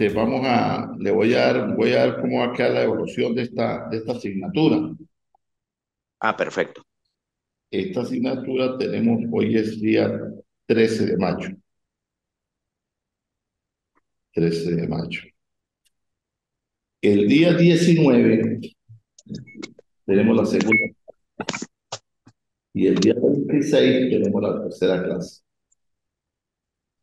voy a dar cómo va a quedar la evaluación de esta asignatura. Ah, perfecto. Esta asignatura tenemos, hoy es día 13 de mayo, 13 de mayo. El día 19 tenemos la segunda y el día 26 tenemos la tercera clase.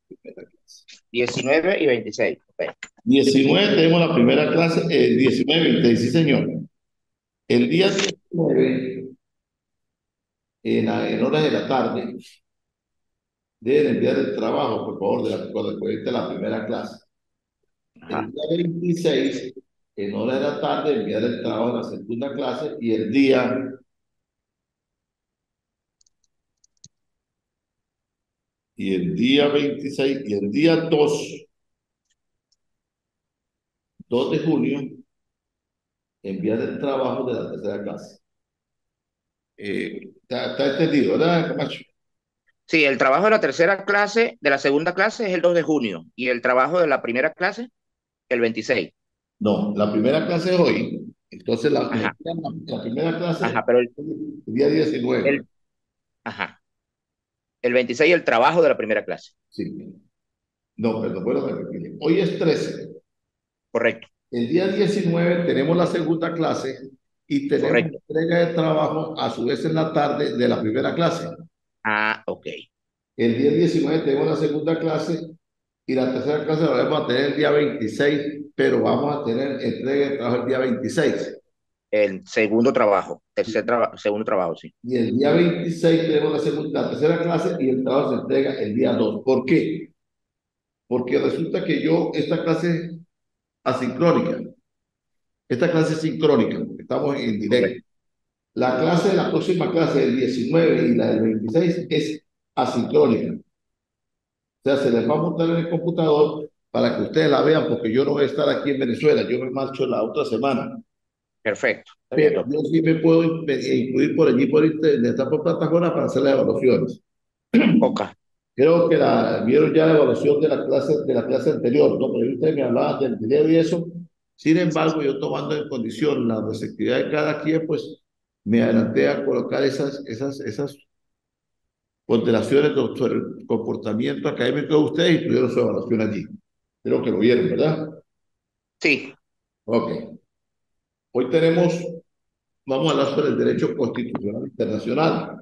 Primera clase. 19 y 26. Ok. 19 tenemos la primera clase, 19 y 26, sí señor. El día 19, en horas de la tarde, deben enviar el trabajo, por favor, de la primera clase. El Ajá. día 26, en hora de la tarde, enviar el trabajo a la segunda clase y el día 26 y el día 2 de junio, enviar el trabajo de la tercera clase. Está entendido, ¿verdad, Camacho? Sí, el trabajo de la tercera clase, de la segunda clase es el 2 de junio y el trabajo de la primera clase el 26. No, la primera clase es hoy. Entonces, Ajá, la primera clase ajá, pero el día 19. el, ajá, el 26 el trabajo de la primera clase. Sí. No, perdón, bueno, me repetir. Hoy es 13. Correcto, El día 19 tenemos la segunda clase y tenemos correcto. entrega de trabajo a su vez en la tarde de la primera clase. Ah, ok. El día 19 tenemos la segunda clase y la tercera clase la vamos a tener el día 26, pero vamos a tener entrega de trabajo el día 26. El segundo trabajo, segundo trabajo, sí. Y el día 26 tenemos la tercera clase y el trabajo se entrega el día 2. ¿Por qué? Porque resulta que esta clase es asincrónica, esta clase es sincrónica, estamos en Correcto. directo. La clase de la próxima clase del 19 y la del 26 es asincrónica. O sea, se les va a montar en el computador para que ustedes la vean, porque yo no voy a estar aquí en Venezuela, yo me marcho la otra semana. Perfecto. Está bien, Pero doctor. yo sí me puedo incluir por allí, por internet, por plataforma para hacer las evaluaciones. Ok. Creo que vieron ya la evaluación de la clase anterior, ¿no? Pero ustedes me hablaban del video y eso. Sin embargo, yo tomando en condición la receptividad de cada quien, pues me adelanté a colocar esas ponderaciones sobre el comportamiento académico de ustedes y tuvieron su evaluación allí. Creo que lo vieron, ¿verdad? Sí, Ok. Hoy vamos a hablar sobre el derecho constitucional internacional.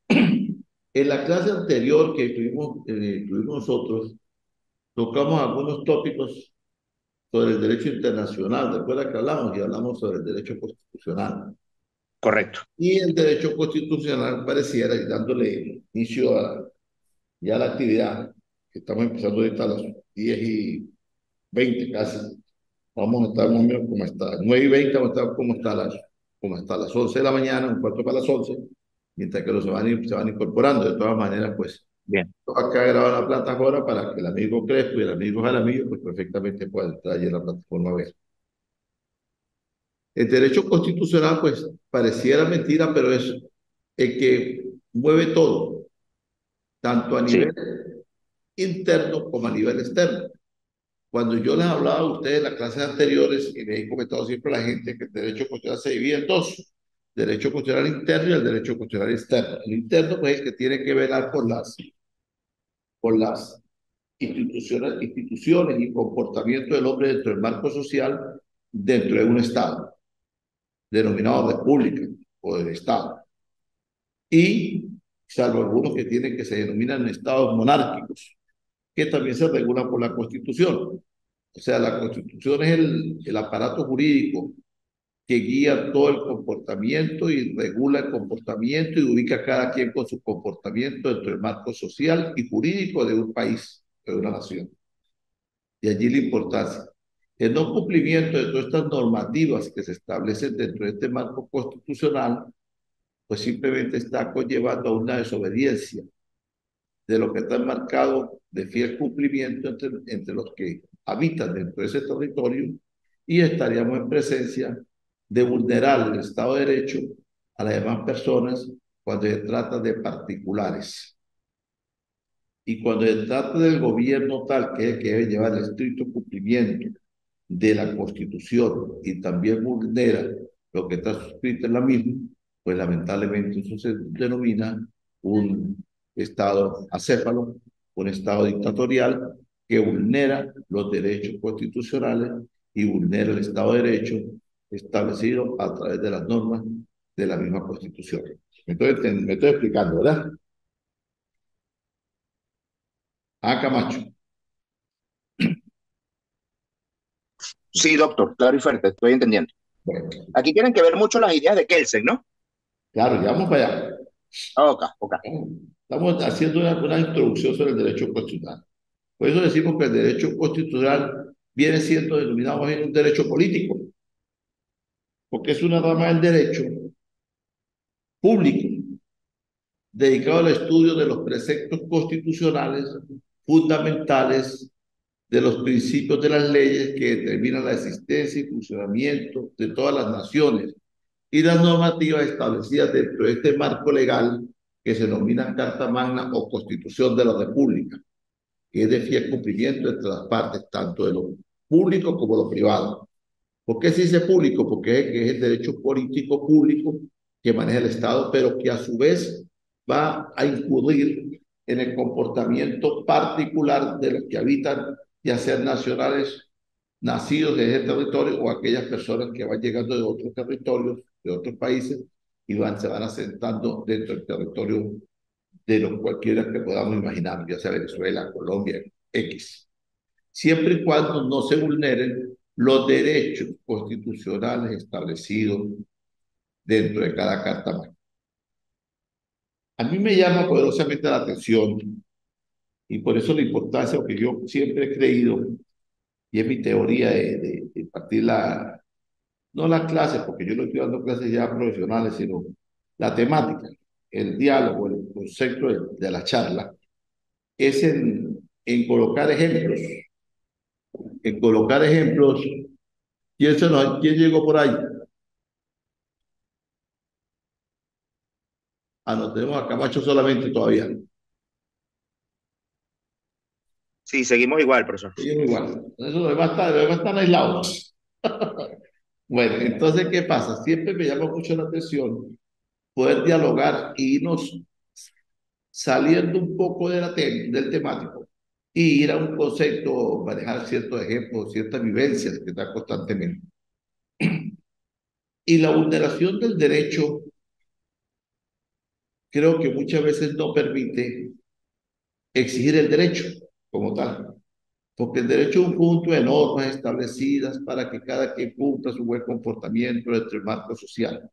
En la clase anterior que tuvimos nosotros, tocamos algunos tópicos sobre el derecho internacional. Recuerda que hablamos y hablamos sobre el derecho constitucional. correcto. Y el derecho constitucional pareciera, y dándole inicio ya a la actividad, que estamos empezando ahorita a las 10:20 casi, vamos a estar más o menos como está, 9:20 vamos a estar como hasta las 11 de la mañana, un cuarto para las 11, mientras que los se van incorporando. De todas maneras, pues, Bien. acá graba la plataforma para que el amigo Crespo y el amigo Jaramillo, pues perfectamente puedan entrar allí en la plataforma a ver. El derecho constitucional, pues, pareciera mentira, pero es el que mueve todo, tanto a Sí, nivel interno como a nivel externo. Cuando yo les hablaba a ustedes en las clases anteriores, y les he comentado siempre a la gente que el derecho constitucional se divide en dos, derecho constitucional interno y el derecho constitucional externo. El interno, pues, es el que tiene que velar por las instituciones y comportamiento del hombre dentro del marco social, dentro de un Estado, denominado república o del Estado. Y salvo algunos que tienen que se denominan estados monárquicos, que también se regulan por la Constitución. O sea, la Constitución es el aparato jurídico que guía todo el comportamiento y regula el comportamiento y ubica a cada quien con su comportamiento dentro del marco social y jurídico de un país, de una nación. Y allí la importancia. El no cumplimiento de todas estas normativas que se establecen dentro de este marco constitucional, pues simplemente está conllevando a una desobediencia de lo que está marcado de fiel cumplimiento entre los que habitan dentro de ese territorio y estaríamos en presencia de vulnerar el Estado de Derecho a las demás personas cuando se trata de particulares. Y cuando se trata del gobierno tal que es el que debe llevar el estricto cumplimiento de la Constitución y también vulnera lo que está suscrito en la misma, pues lamentablemente eso se denomina un Estado acéfalo, un Estado dictatorial que vulnera los derechos constitucionales y vulnera el Estado de Derecho establecido a través de las normas de la misma Constitución. Me estoy explicando, ¿verdad? Ah, Camacho. Sí, doctor, claro y fuerte, estoy entendiendo. Bueno, Aquí tienen que ver mucho las ideas de Kelsen, ¿no? claro, ya vamos para allá. Ok, ok. Estamos haciendo una introducción sobre el derecho constitucional. Por eso decimos que el derecho constitucional viene siendo denominado más bien un derecho político, porque es una rama del derecho público dedicado al estudio de los preceptos constitucionales fundamentales de los principios de las leyes que determinan la existencia y funcionamiento de todas las naciones y las normativas establecidas dentro de este marco legal que se denomina Carta Magna o Constitución de la República, que es de fiel cumplimiento entre las partes, tanto de lo público como lo privado. ¿Por qué se dice público? Porque es el derecho político público que maneja el Estado, pero que a su vez va a incurrir en el comportamiento particular de los que habitan, ya sean nacionales nacidos en ese territorio o aquellas personas que van llegando de otros territorios, de otros países, y se van asentando dentro del territorio de los cualquiera que podamos imaginar, ya sea Venezuela, Colombia, X, siempre y cuando no se vulneren los derechos constitucionales establecidos dentro de cada carta magna. A mí me llama poderosamente la atención y por eso la importancia, porque yo siempre he creído, y es mi teoría de partir no las clases, porque yo no estoy dando clases ya profesionales, sino la temática, el diálogo, el concepto de la charla, es en colocar ejemplos, en colocar ejemplos. ¿Quién llegó por ahí? Ah, no, tenemos a Camacho solamente todavía. Sí, seguimos igual, profesor. Seguimos igual. Eso los demás están aislados. Bueno, entonces, ¿qué pasa? Siempre me llama mucho la atención poder dialogar e irnos saliendo un poco de del temático y ir a un concepto, manejar ciertos ejemplos, ciertas vivencias que están constantemente. Y la vulneración del derecho creo que muchas veces no permite exigir el derecho como tal, porque el derecho es un conjunto de normas establecidas para que cada quien cumpla su buen comportamiento dentro del marco social.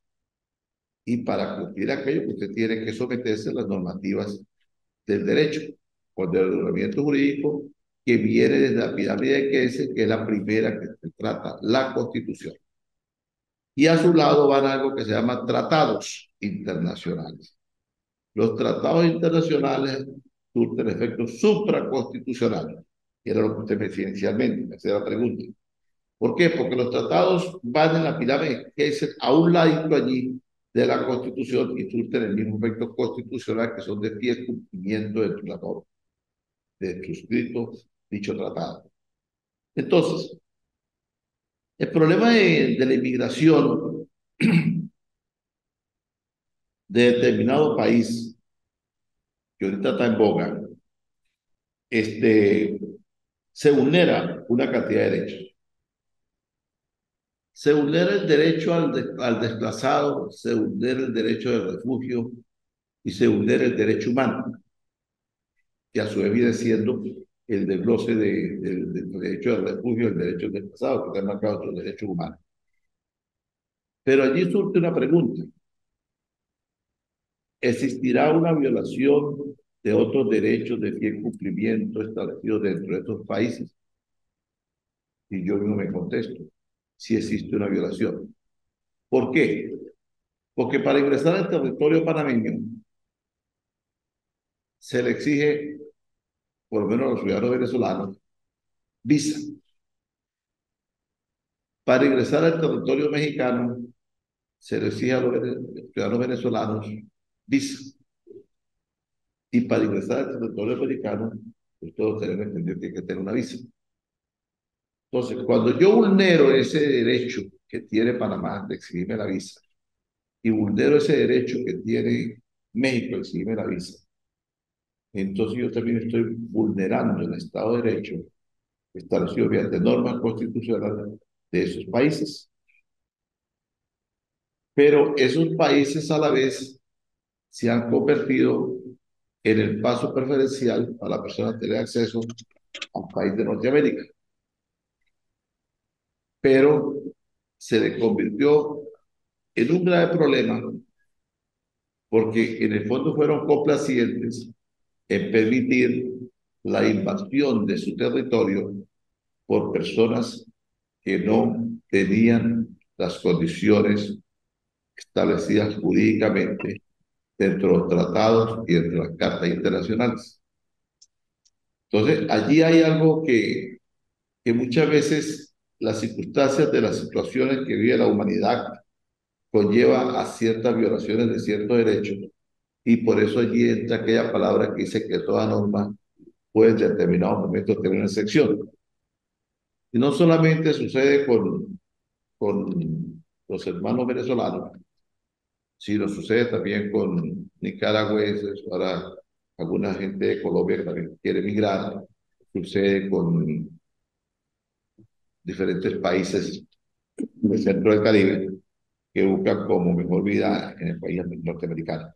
Y para cumplir aquello, usted tiene que someterse a las normativas del derecho, con el ordenamiento jurídico que viene desde la pirámide de Kelsen, que es la primera que trata la Constitución. Y a su lado van algo que se llama tratados internacionales. Los tratados internacionales surten efectos supraconstitucionales, que era lo que usted me decía inicialmente, me hacía la pregunta. ¿Por qué? Porque los tratados van en la pirámide que es a un ladito allí de la Constitución y surten el mismo efecto constitucional que son de fiel cumplimiento de la norma, de suscrito dicho tratado. Entonces, el problema de la inmigración de determinado país, que ahorita está en boga, este, se vulnera una cantidad de derechos. Se vulnera el derecho al desplazado, se vulnera el derecho del refugio y se vulnera el derecho humano, que a su vez viene siendo el desglose del derecho del refugio, el derecho al desplazado, que está marcado otros derechos humanos. Pero allí surge una pregunta. ¿Existirá una violación de otros derechos de fiel cumplimiento establecidos dentro de estos países? Y yo mismo me contesto, si existe una violación. ¿Por qué? Porque para ingresar al territorio panameño se le exige, por lo menos a los ciudadanos venezolanos, visa. Para ingresar al territorio mexicano se le exige a los ciudadanos venezolanos visa. Y para ingresar al territorio americano, pues todos tenemos entendido que hay que tener una visa. Entonces, cuando yo vulnero ese derecho que tiene Panamá de exigirme la visa y vulnero ese derecho que tiene México de exigirme la visa, entonces yo también estoy vulnerando el Estado de Derecho establecido mediante normas constitucionales de esos países. Pero esos países a la vez se han convertido en el paso preferencial para la persona tener acceso a un país de Norteamérica. Pero se le convirtió en un grave problema porque en el fondo fueron complacientes en permitir la invasión de su territorio por personas que no tenían las condiciones establecidas jurídicamente dentro de los tratados y dentro de las cartas internacionales. Entonces, allí hay algo que muchas veces las circunstancias de las situaciones que vive la humanidad conlleva a ciertas violaciones de ciertos derechos y por eso allí entra aquella palabra que dice que toda norma puede en determinados momentos tener una excepción. Y no solamente sucede con los hermanos venezolanos, sino sucede también con nicaragüenses, ahora alguna gente de Colombia que también quiere emigrar, sucede con diferentes países del centro del Caribe que buscan como mejor vida en el país norteamericano.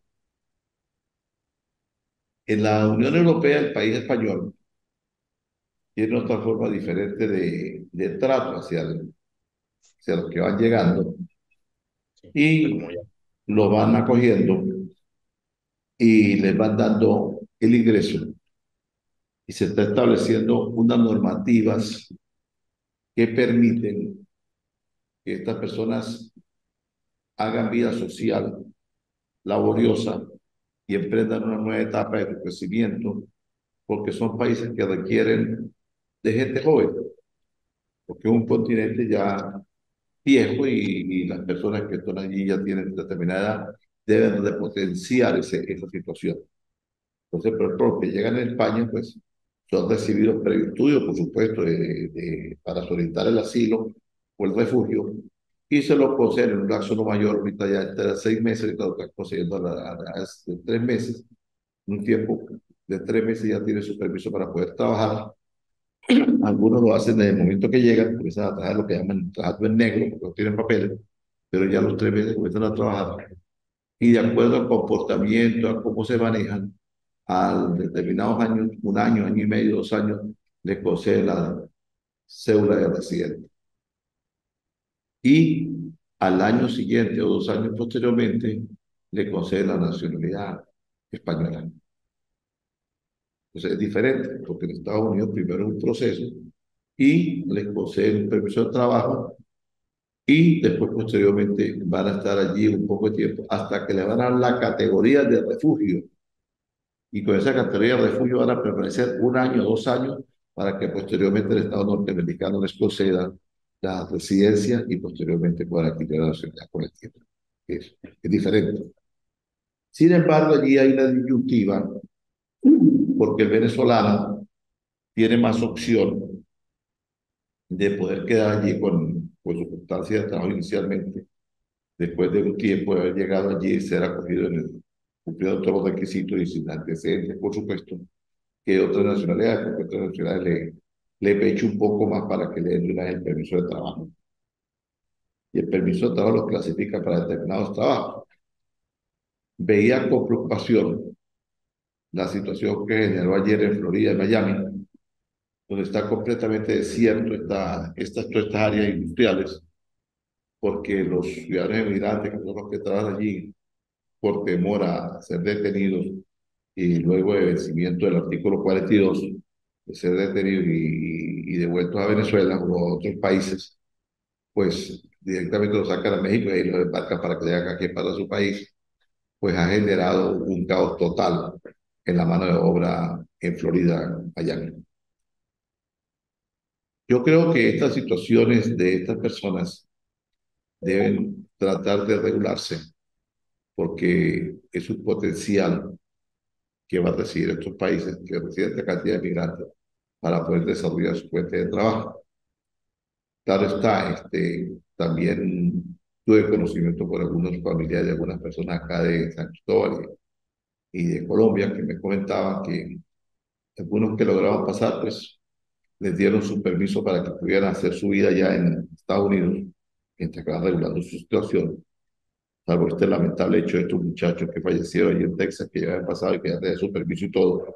En la Unión Europea, el país español tiene otra forma diferente de trato hacia los que van llegando Sí, y como ya. lo van acogiendo y les van dando el ingreso y se está estableciendo unas normativas que permiten que estas personas hagan vida social, laboriosa y emprendan una nueva etapa de crecimiento, porque son países que requieren de gente joven, porque es un continente ya viejo y las personas que están allí ya tienen determinada edad, deben de potenciar esa situación. Entonces, por ejemplo, los que llegan a España, pues son recibidos previo estudio, por supuesto, para solicitar el asilo o el refugio, y se lo conceden en un lapso no mayor, ahorita ya entre 6 meses, ahorita lo están concediendo a 3 meses, un tiempo de 3 meses ya tiene su permiso para poder trabajar. Algunos lo hacen desde el momento que llegan, comienzan a trabajar lo que llaman trabajando en negro, porque no tienen papeles, pero ya a los 3 meses comienzan a trabajar. Y de acuerdo al comportamiento, a cómo se manejan, a determinados años, un año, año y medio, 2 años, le concede la cédula de residente. Y al año siguiente o 2 años posteriormente, le concede la nacionalidad española. Entonces es diferente, porque en Estados Unidos primero es un proceso y les conceden un permiso de trabajo y después posteriormente van a estar allí un poco de tiempo hasta que le van a dar la categoría de refugio y con esa categoría de refugio van a permanecer un año, 2 años para que posteriormente el Estado norteamericano les conceda la residencia y posteriormente puedan adquirir la nacionalidad con el tiempo. Es diferente. Sin embargo, allí hay una disyuntiva porque el venezolano tiene más opción de poder quedar allí con su constancia de trabajo inicialmente, después de un tiempo de haber llegado allí y ser acogido cumpliendo todos los requisitos y sin antecedentes, por supuesto, que otras nacionalidades, porque otras nacionalidades le pecho un poco más para que le den una vez el permiso de trabajo. Y el permiso de trabajo lo clasifica para determinados trabajos. Veía con preocupación la situación que generó ayer en Florida, en Miami, donde está completamente desierto todas estas áreas industriales, porque los ciudadanos emigrantes, que son los que trabajan allí, por temor a ser detenidos y luego de vencimiento del artículo 42, de ser detenidos y devueltos a Venezuela o a otros países, pues directamente los sacan a México y los embarcan para que le hagan aquí para su país, pues ha generado un caos total en la mano de obra en Florida, Miami. Yo creo que estas situaciones de estas personas deben tratar de regularse porque es un potencial que va a recibir estos países, que reciben esta cantidad de migrantes para poder desarrollar su fuente de trabajo. Claro está, también tuve conocimiento por algunos familiares de algunas personas acá de San Cristóbal y de Colombia que me comentaban que algunos que lograban pasar, pues les dieron su permiso para que pudieran hacer su vida ya en Estados Unidos, mientras que van regulando su situación, salvo este lamentable hecho de estos muchachos que fallecieron allí en Texas, que ya habían pasado y que ya tenían su permiso y todo,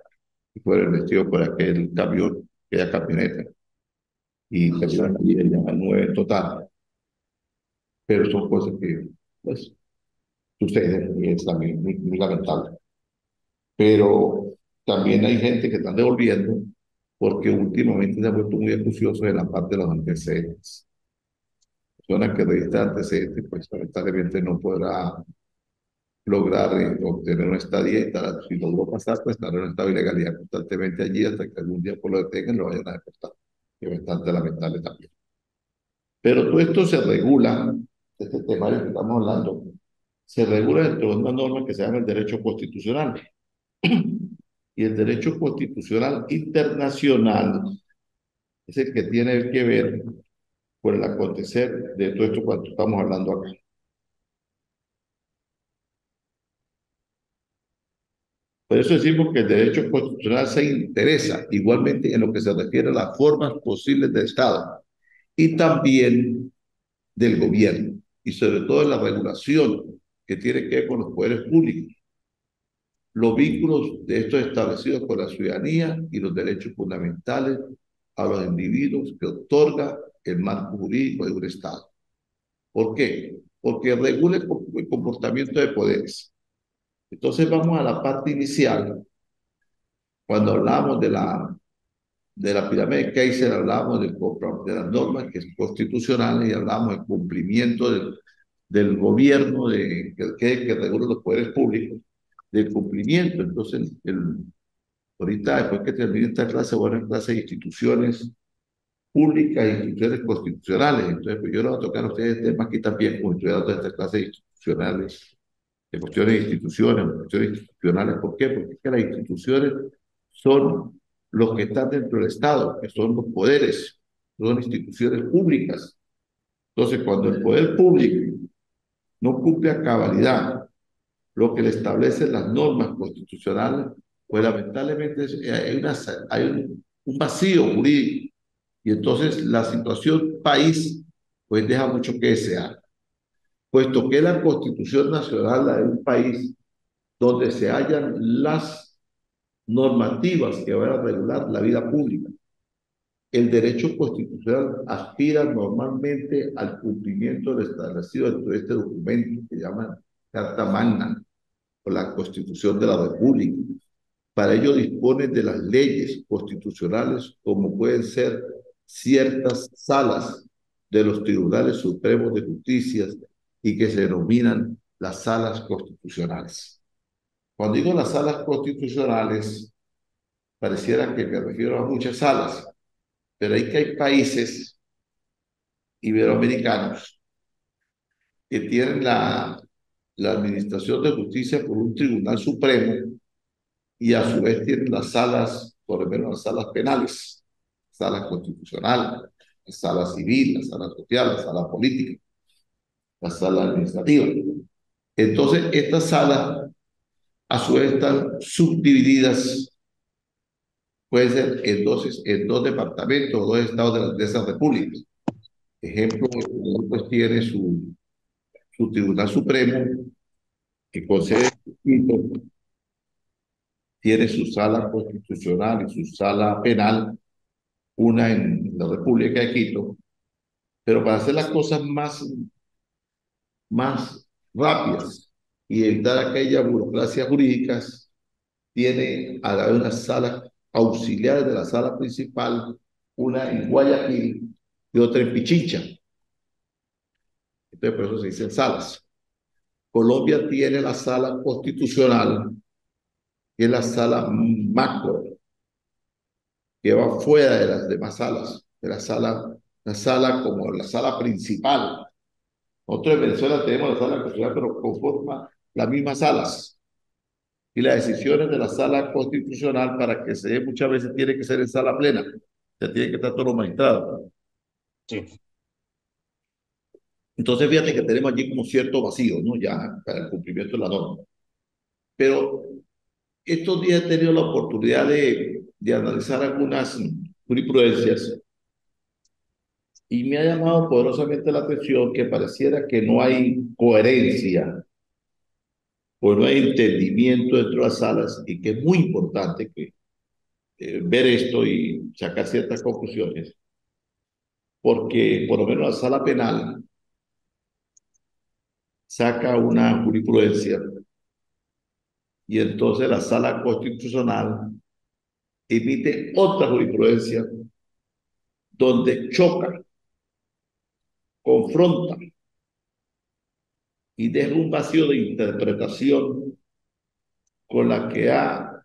y fueron vestidos por aquel camión, aquella camioneta, y perdieron la vida ya 9 en total. Pero son cosas que, pues, suceden y es también muy lamentable. Pero también hay gente que están devolviendo porque últimamente se ha vuelto muy acucioso en la parte de los antecedentes. Persona que registra antecedentes, pues lamentablemente no podrá lograr obtener una estadía y tal. Si logró pasar, pues estará en un estado de ilegalidad constantemente allí hasta que algún día por lo detengan y lo vayan a deportar. Que es bastante lamentable también. Pero todo esto se regula, este tema del que estamos hablando, se regula dentro de una norma que se llama el derecho constitucional. Y el derecho constitucional internacional es el que tiene que ver con el acontecer de todo esto cuando estamos hablando acá. Por eso decimos que el derecho constitucional se interesa igualmente en lo que se refiere a las formas posibles de Estado y también del gobierno y sobre todo en la regulación que tiene que ver con los poderes públicos, los vínculos de estos establecidos con la ciudadanía y los derechos fundamentales a los individuos que otorga el marco jurídico de un Estado. ¿Por qué? Porque regula el comportamiento de poderes. Entonces vamos a la parte inicial. Cuando hablamos de la pirámide de Kaiser, hablamos de las normas que son constitucionales y hablamos del cumplimiento del gobierno que regula los poderes públicos, del cumplimiento. Entonces, ahorita, después que termine esta clase, voy a dar clase de instituciones públicas e instituciones constitucionales. Entonces, pues yo le voy a tocar a ustedes temas aquí también, como estoy dando esta clase de institucionales, de cuestiones de instituciones, cuestiones institucionales. ¿Por qué? Porque es que las instituciones son los que están dentro del Estado, que son los poderes, son instituciones públicas. Entonces, cuando el poder público no cumple a cabalidad lo que le establecen las normas constitucionales, pues lamentablemente hay un vacío jurídico y entonces la situación país pues deja mucho que desear, puesto que la Constitución Nacional la de un país donde se hallan las normativas que van a regular la vida pública. El derecho constitucional aspira normalmente al cumplimiento de lo establecido dentro de este documento que llaman Carta Magna o la Constitución de la República. Para ello dispone de las leyes constitucionales como pueden ser ciertas salas de los tribunales supremos de justicia y que se denominan las salas constitucionales. Cuando digo las salas constitucionales, pareciera que me refiero a muchas salas, pero hay países iberoamericanos que tienen la administración de justicia por un tribunal supremo y a su vez tienen las salas, por lo menos las salas penales, sala constitucional, la sala civil, la sala social, la sala política, la sala administrativa. Entonces, estas salas a su vez están subdivididas, puede ser en dos departamentos o dos estados de esas repúblicas. Ejemplo, pues tiene su Tribunal Supremo, que concede Quito, tiene su sala constitucional y su sala penal, una en la República de Quito, pero para hacer las cosas más rápidas y evitar aquellas burocracias jurídicas, tiene a la vez una sala auxiliar de la sala principal, una en Guayaquil y otra en Pichincha. Entonces, por eso se dicen salas. Colombia tiene la sala constitucional, que es la sala macro, que va fuera de las demás salas, de la sala como la sala principal. Nosotros en Venezuela tenemos la sala constitucional, pero conforma las mismas salas. Y las decisiones de la sala constitucional, para que se dé muchas veces, tiene que ser en sala plena. O sea, tiene que estar todos los magistrados. Sí. Entonces, fíjate que tenemos allí como cierto vacío, ¿no? Ya para el cumplimiento de la norma. Pero estos días he tenido la oportunidad de analizar algunas jurisprudencias y me ha llamado poderosamente la atención que pareciera que no hay coherencia o no hay entendimiento dentro de las salas y que es muy importante que, ver esto y sacar ciertas conclusiones, porque por lo menos la sala penal saca una jurisprudencia y entonces la sala constitucional emite otra jurisprudencia donde choca, confronta y deja un vacío de interpretación con la que ha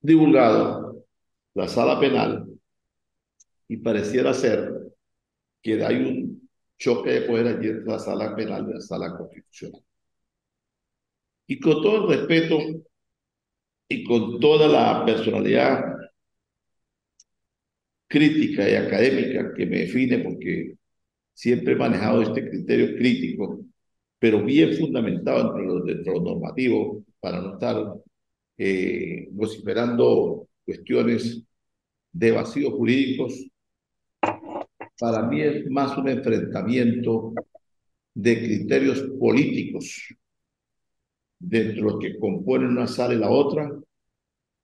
divulgado la sala penal y pareciera ser que hay un choque de poder allí entre la sala penal y la sala constitucional. Y con todo el respeto y con toda la personalidad crítica y académica que me define, porque siempre he manejado este criterio crítico, pero bien fundamentado dentro de lo normativo, para no estar vociferando cuestiones de vacíos jurídicos. Para mí es más un enfrentamiento de criterios políticos dentro de los que componen una sala y la otra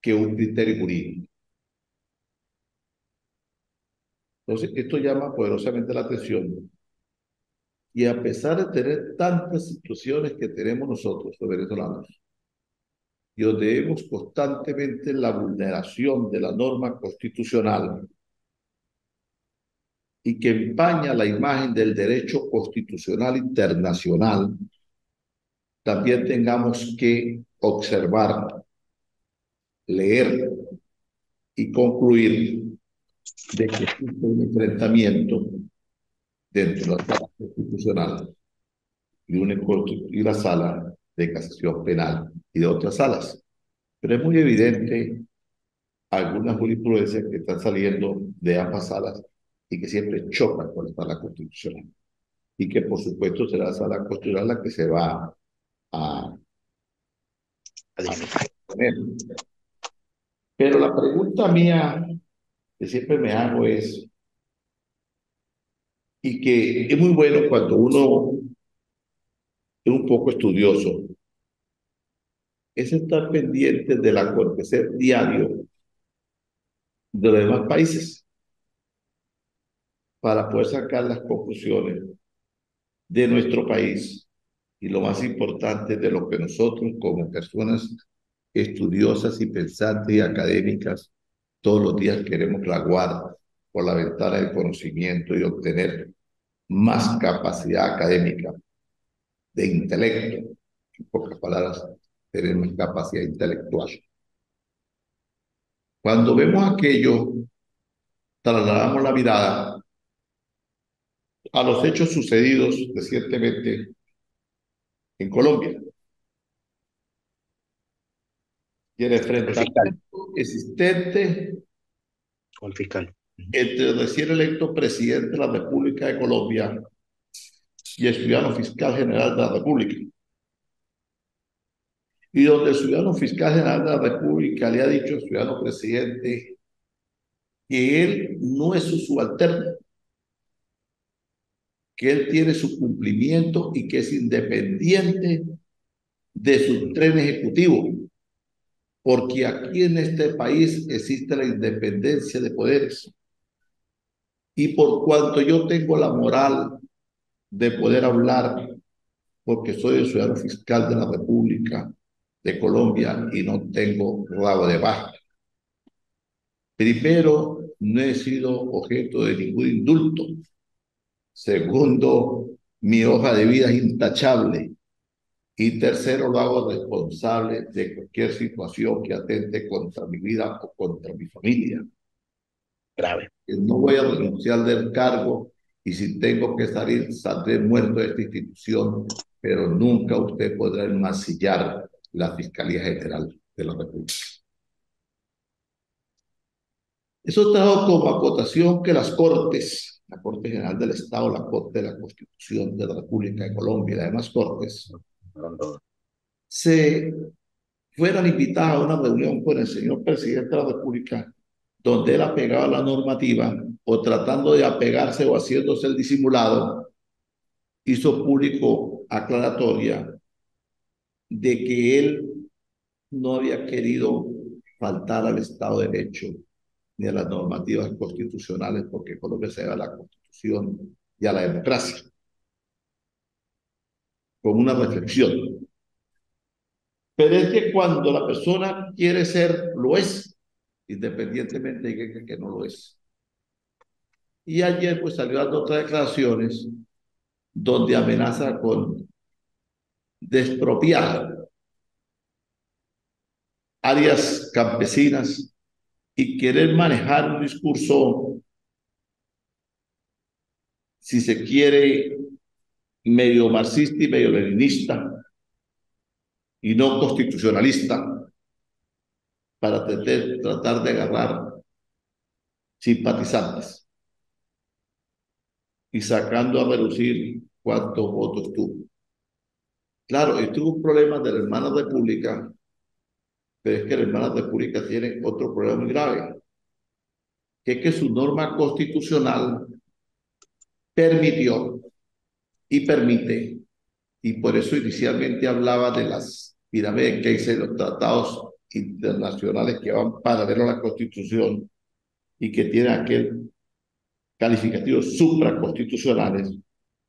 que un criterio jurídico. Entonces, esto llama poderosamente la atención y a pesar de tener tantas situaciones que tenemos nosotros, los venezolanos, y donde vemos constantemente la vulneración de la norma constitucional y que empaña la imagen del derecho constitucional internacional, también tengamos que observar, leer y concluir de que existe un enfrentamiento dentro de la sala constitucional y la sala de casación penal y de otras salas. Pero es muy evidente algunas jurisprudencias que están saliendo de ambas salas y que siempre chocan con la sala constitucional. Y que por supuesto será la sala constitucional la que se va a poner. Pero la pregunta mía que siempre me hago es, y que es muy bueno cuando uno es un poco estudioso, es estar pendiente del acontecer diario de los demás países para poder sacar las conclusiones de nuestro país y lo más importante de lo que nosotros como personas estudiosas y pensantes y académicas todos los días queremos fraguar por la ventana del conocimiento y obtener más capacidad académica, de intelecto, en pocas palabras, tener más capacidad intelectual. Cuando vemos aquello, trasladamos la mirada a los hechos sucedidos recientemente en Colombia y el enfrentamiento existente Con el fiscal. entre el recién electo presidente de la República de Colombia y el ciudadano fiscal general de la República. Y donde el ciudadano fiscal general de la República le ha dicho al ciudadano presidente que él no es su subalterno, que él tiene su cumplimiento y que es independiente de su tren ejecutivo, porque aquí en este país existe la independencia de poderes. Y por cuanto yo tengo la moral de poder hablar, porque soy el ciudadano fiscal de la República de Colombia y no tengo rabo de vaca. Primero, no he sido objeto de ningún indulto. Segundo, mi hoja de vida es intachable. Y tercero, lo hago responsable de cualquier situación que atente contra mi vida o contra mi familia. Grave. No voy a renunciar del cargo y si tengo que salir, saldré muerto de esta institución, pero nunca usted podrá enmasillar la Fiscalía General de la República. Eso trajo como acotación que las Cortes la Corte General del Estado, la Corte de la Constitución de la República de Colombia y las demás cortes, se fueran invitadas a una reunión con el señor presidente de la República, donde él apegaba a la normativa o tratando de apegarse o haciéndose el disimulado, hizo público aclaratoria de que él no había querido faltar al Estado de Derecho ni a las normativas constitucionales, porque Colombia se debe a la Constitución y a la democracia, con una reflexión. Pero es que cuando la persona quiere ser, lo es, independientemente de que no lo es. Y ayer pues salió dando otras declaraciones donde amenaza con despropiar áreas campesinas y querer manejar un discurso, si se quiere, medio marxista y medio leninista y no constitucionalista para tratar de agarrar simpatizantes y sacando a relucir cuántos votos tuvo. Claro, y tuvo un problema de la hermana república, pero es que la hermana república tiene otro problema muy grave, que es que su norma constitucional permitió y permite, y por eso inicialmente hablaba de las pirámides que hice los tratados internacionales que van paralelo a la Constitución y que tienen aquel calificativo supraconstitucionales,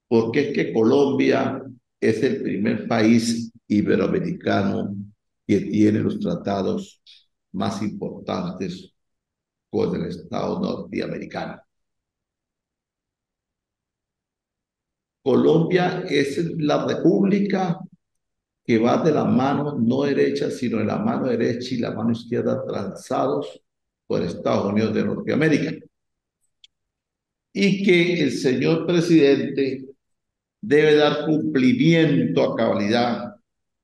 porque es que Colombia es el primer país iberoamericano que tiene los tratados más importantes con el Estado norteamericano. Colombia es la república que va de la mano no derecha, sino de la mano derecha y la mano izquierda transados por Estados Unidos de Norteamérica. Y que el señor presidente debe dar cumplimiento a cabalidad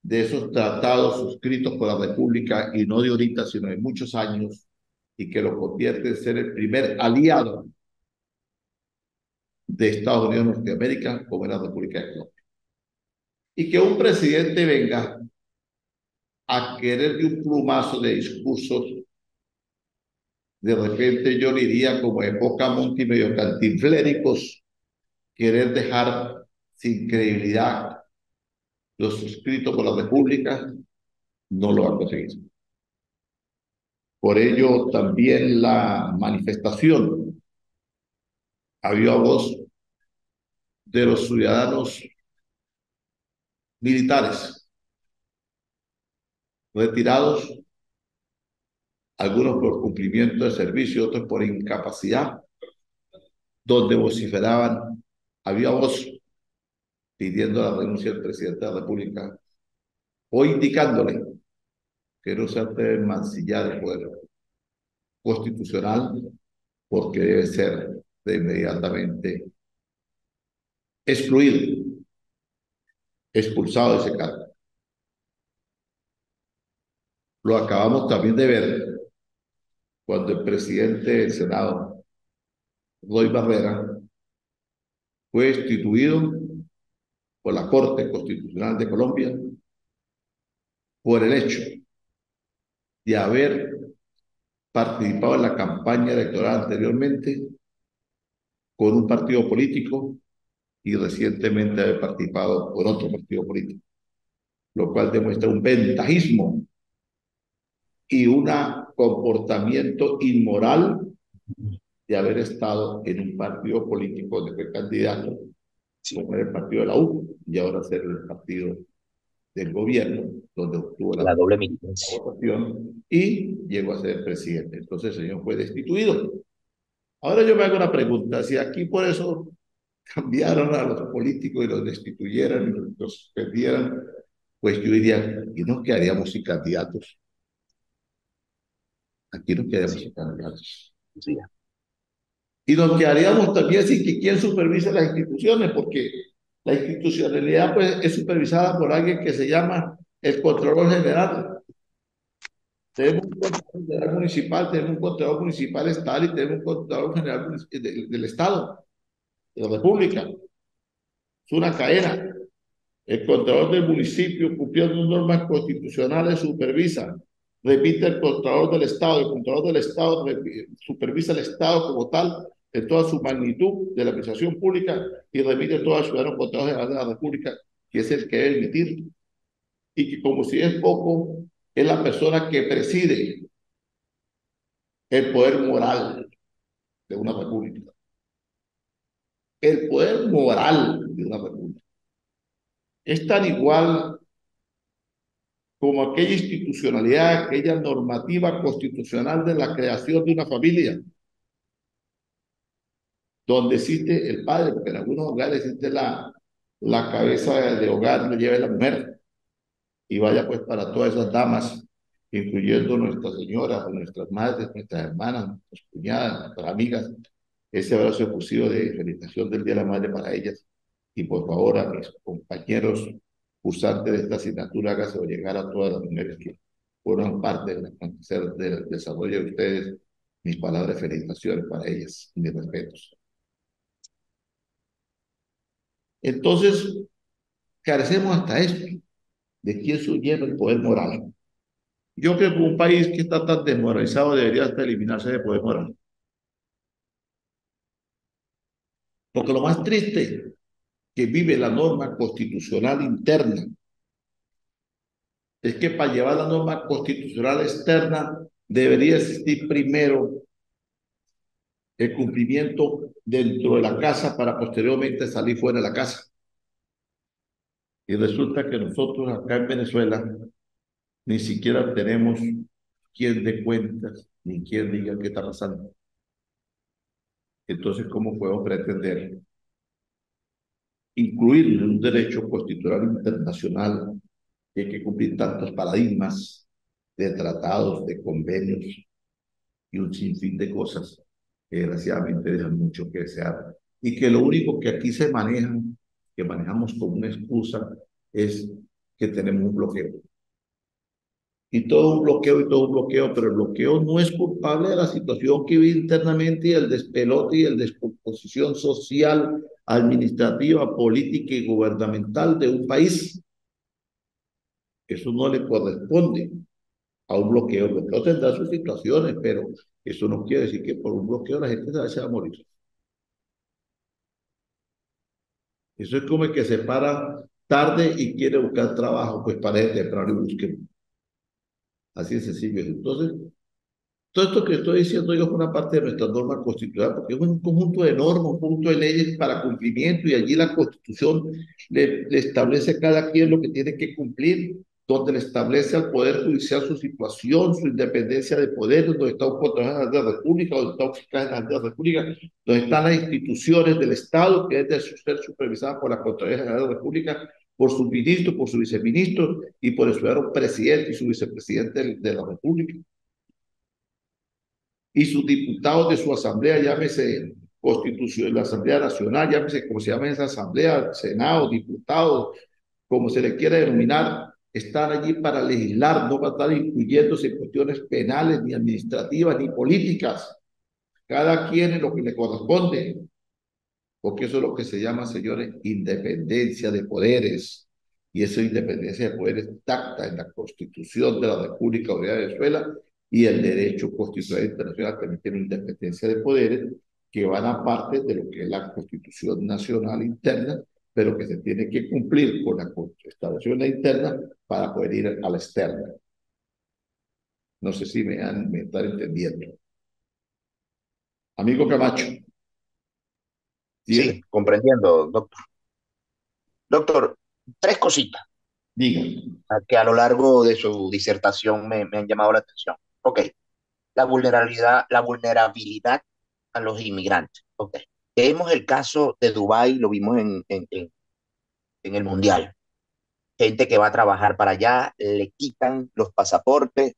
de esos tratados suscritos por la República, y no de ahorita, sino de muchos años, y que lo convierte en ser el primer aliado de Estados Unidos de Norteamérica, como es la República de Colombia. Y que un presidente venga a querer de un plumazo de discursos, de repente yo diría como de poca monta y medio cantinfléricos, querer dejar sin credibilidad los suscritos por la República, no lo va a conseguir. Por ello, también la manifestación había voz de los ciudadanos militares retirados, algunos por cumplimiento de servicio, otros por incapacidad, donde vociferaban, había voz pidiendo la renuncia del presidente de la República o indicándole que no se debe mancillar el poder constitucional, porque debe ser de inmediatamente excluido, expulsado de ese cargo. Lo acabamos también de ver cuando el presidente del Senado, Roy Barrera, fue destituido por la Corte Constitucional de Colombia por el hecho de haber participado en la campaña electoral anteriormente con un partido político y recientemente haber participado con otro partido político, lo cual demuestra un ventajismo y un comportamiento inmoral de haber estado en un partido político donde fue candidato, como era el partido de la U, y ahora ser el partido del gobierno, donde obtuvo La la doble militancia. votación y llegó a ser presidente. Entonces el señor fue destituido. Ahora yo me hago una pregunta, si aquí por eso cambiaron a los políticos y los destituyeran y los suspendieran, pues yo diría, ¿y nos quedaríamos sin candidatos? Aquí nos quedaríamos sin candidatos. Sí. Y nos quedaríamos también sin que quien supervise las instituciones, porque la institucionalidad pues, es supervisada por alguien que se llama el Contralor General. Tenemos un Contralor General municipal, tenemos un Contralor Municipal Estatal y tenemos un Contralor General del Estado. de la República. Es una cadena. El Contralor del municipio, cumpliendo normas constitucionales, supervisa. Repite el Contralor del Estado. El Contralor del Estado supervisa el Estado como tal, en toda su magnitud de la administración pública, y remite todo al ciudadano Contralor General de la República, que es el que debe emitir. Y que, como si es poco, es la persona que preside el poder moral de una república. El poder moral de una república es tan igual como aquella institucionalidad, aquella normativa constitucional de la creación de una familia, donde existe el padre, porque en algunos hogares existe la cabeza de hogar, lo lleva la mujer, y vaya pues para todas esas damas, incluyendo nuestras señoras, nuestras madres, nuestras hermanas, nuestras cuñadas, nuestras amigas, ese abrazo efusivo de felicitación del Día de la Madre para ellas. Y por favor a mis compañeros cursantes de esta asignatura, hágaselo llegar a todas las mujeres que forman parte del desarrollo de ustedes. Mis palabras de felicitaciones para ellas y mis respetos. Entonces, carecemos hasta esto, de quién lleva el poder moral. Yo creo que un país que está tan desmoralizado debería hasta eliminarse de poder moral. Porque lo más triste que vive la norma constitucional interna es que para llevar la norma constitucional externa debería existir primero el cumplimiento dentro de la casa para posteriormente salir fuera de la casa. Y resulta que nosotros acá en Venezuela ni siquiera tenemos quien dé cuentas ni quien diga qué está pasando. Entonces, ¿cómo podemos pretender incluir en un derecho constitucional internacional que hay que cumplir tantos paradigmas de tratados, de convenios y un sinfín de cosas que desgraciadamente dejan mucho que desear? Y que lo único que aquí se maneja, que manejamos como una excusa, es que tenemos un bloqueo. Y todo un bloqueo y todo un bloqueo, pero el bloqueo no es culpable de la situación que vive internamente y el despelote y el descomposición social, administrativa, política y gubernamental de un país. Eso no le corresponde a un bloqueo. El bloqueo tendrá sus situaciones, pero eso no quiere decir que por un bloqueo la gente se va a morir. Eso es como el que se para tarde y quiere buscar trabajo, pues para de temprano y busque. Así de sencillo. Entonces, todo esto que estoy diciendo yo es una parte de nuestra norma constitucional, porque es un conjunto de normas, un conjunto de leyes para cumplimiento, y allí la Constitución le establece a cada quien lo que tiene que cumplir, donde le establece al Poder Judicial su situación, su independencia de poderes, donde está un Contralor General de la República, donde está un Fiscal General de la República, donde están las instituciones del Estado, que es de ser supervisadas por la Contraloría General de la República, por sus ministros, por sus viceministros y por el ciudadano presidente y su vicepresidente de la República y sus diputados de su asamblea, llámese Constitución, la Asamblea Nacional, llámese como se llama esa asamblea, Senado, diputados, como se le quiera denominar, están allí para legislar, no para estar incluyéndose en cuestiones penales, ni administrativas, ni políticas. Cada quien en lo que le corresponde, porque eso es lo que se llama, señores, independencia de poderes. Y esa independencia de poderes tacta en la Constitución de la República Unida de Venezuela, y el derecho constitucional internacional también tiene independencia de poderes que van aparte de lo que es la Constitución nacional interna, pero que se tiene que cumplir con la Constitución interna para poder ir a la externa. No sé si me están entendiendo. Amigo Camacho, Sí, dígale, comprendiendo, doctor. Doctor, tres cositas dígale. que a lo largo de su disertación me han llamado la atención. Ok, la vulnerabilidad a los inmigrantes. Ok, vemos el caso de Dubái, lo vimos en el Mundial. Gente que va a trabajar para allá, le quitan los pasaportes,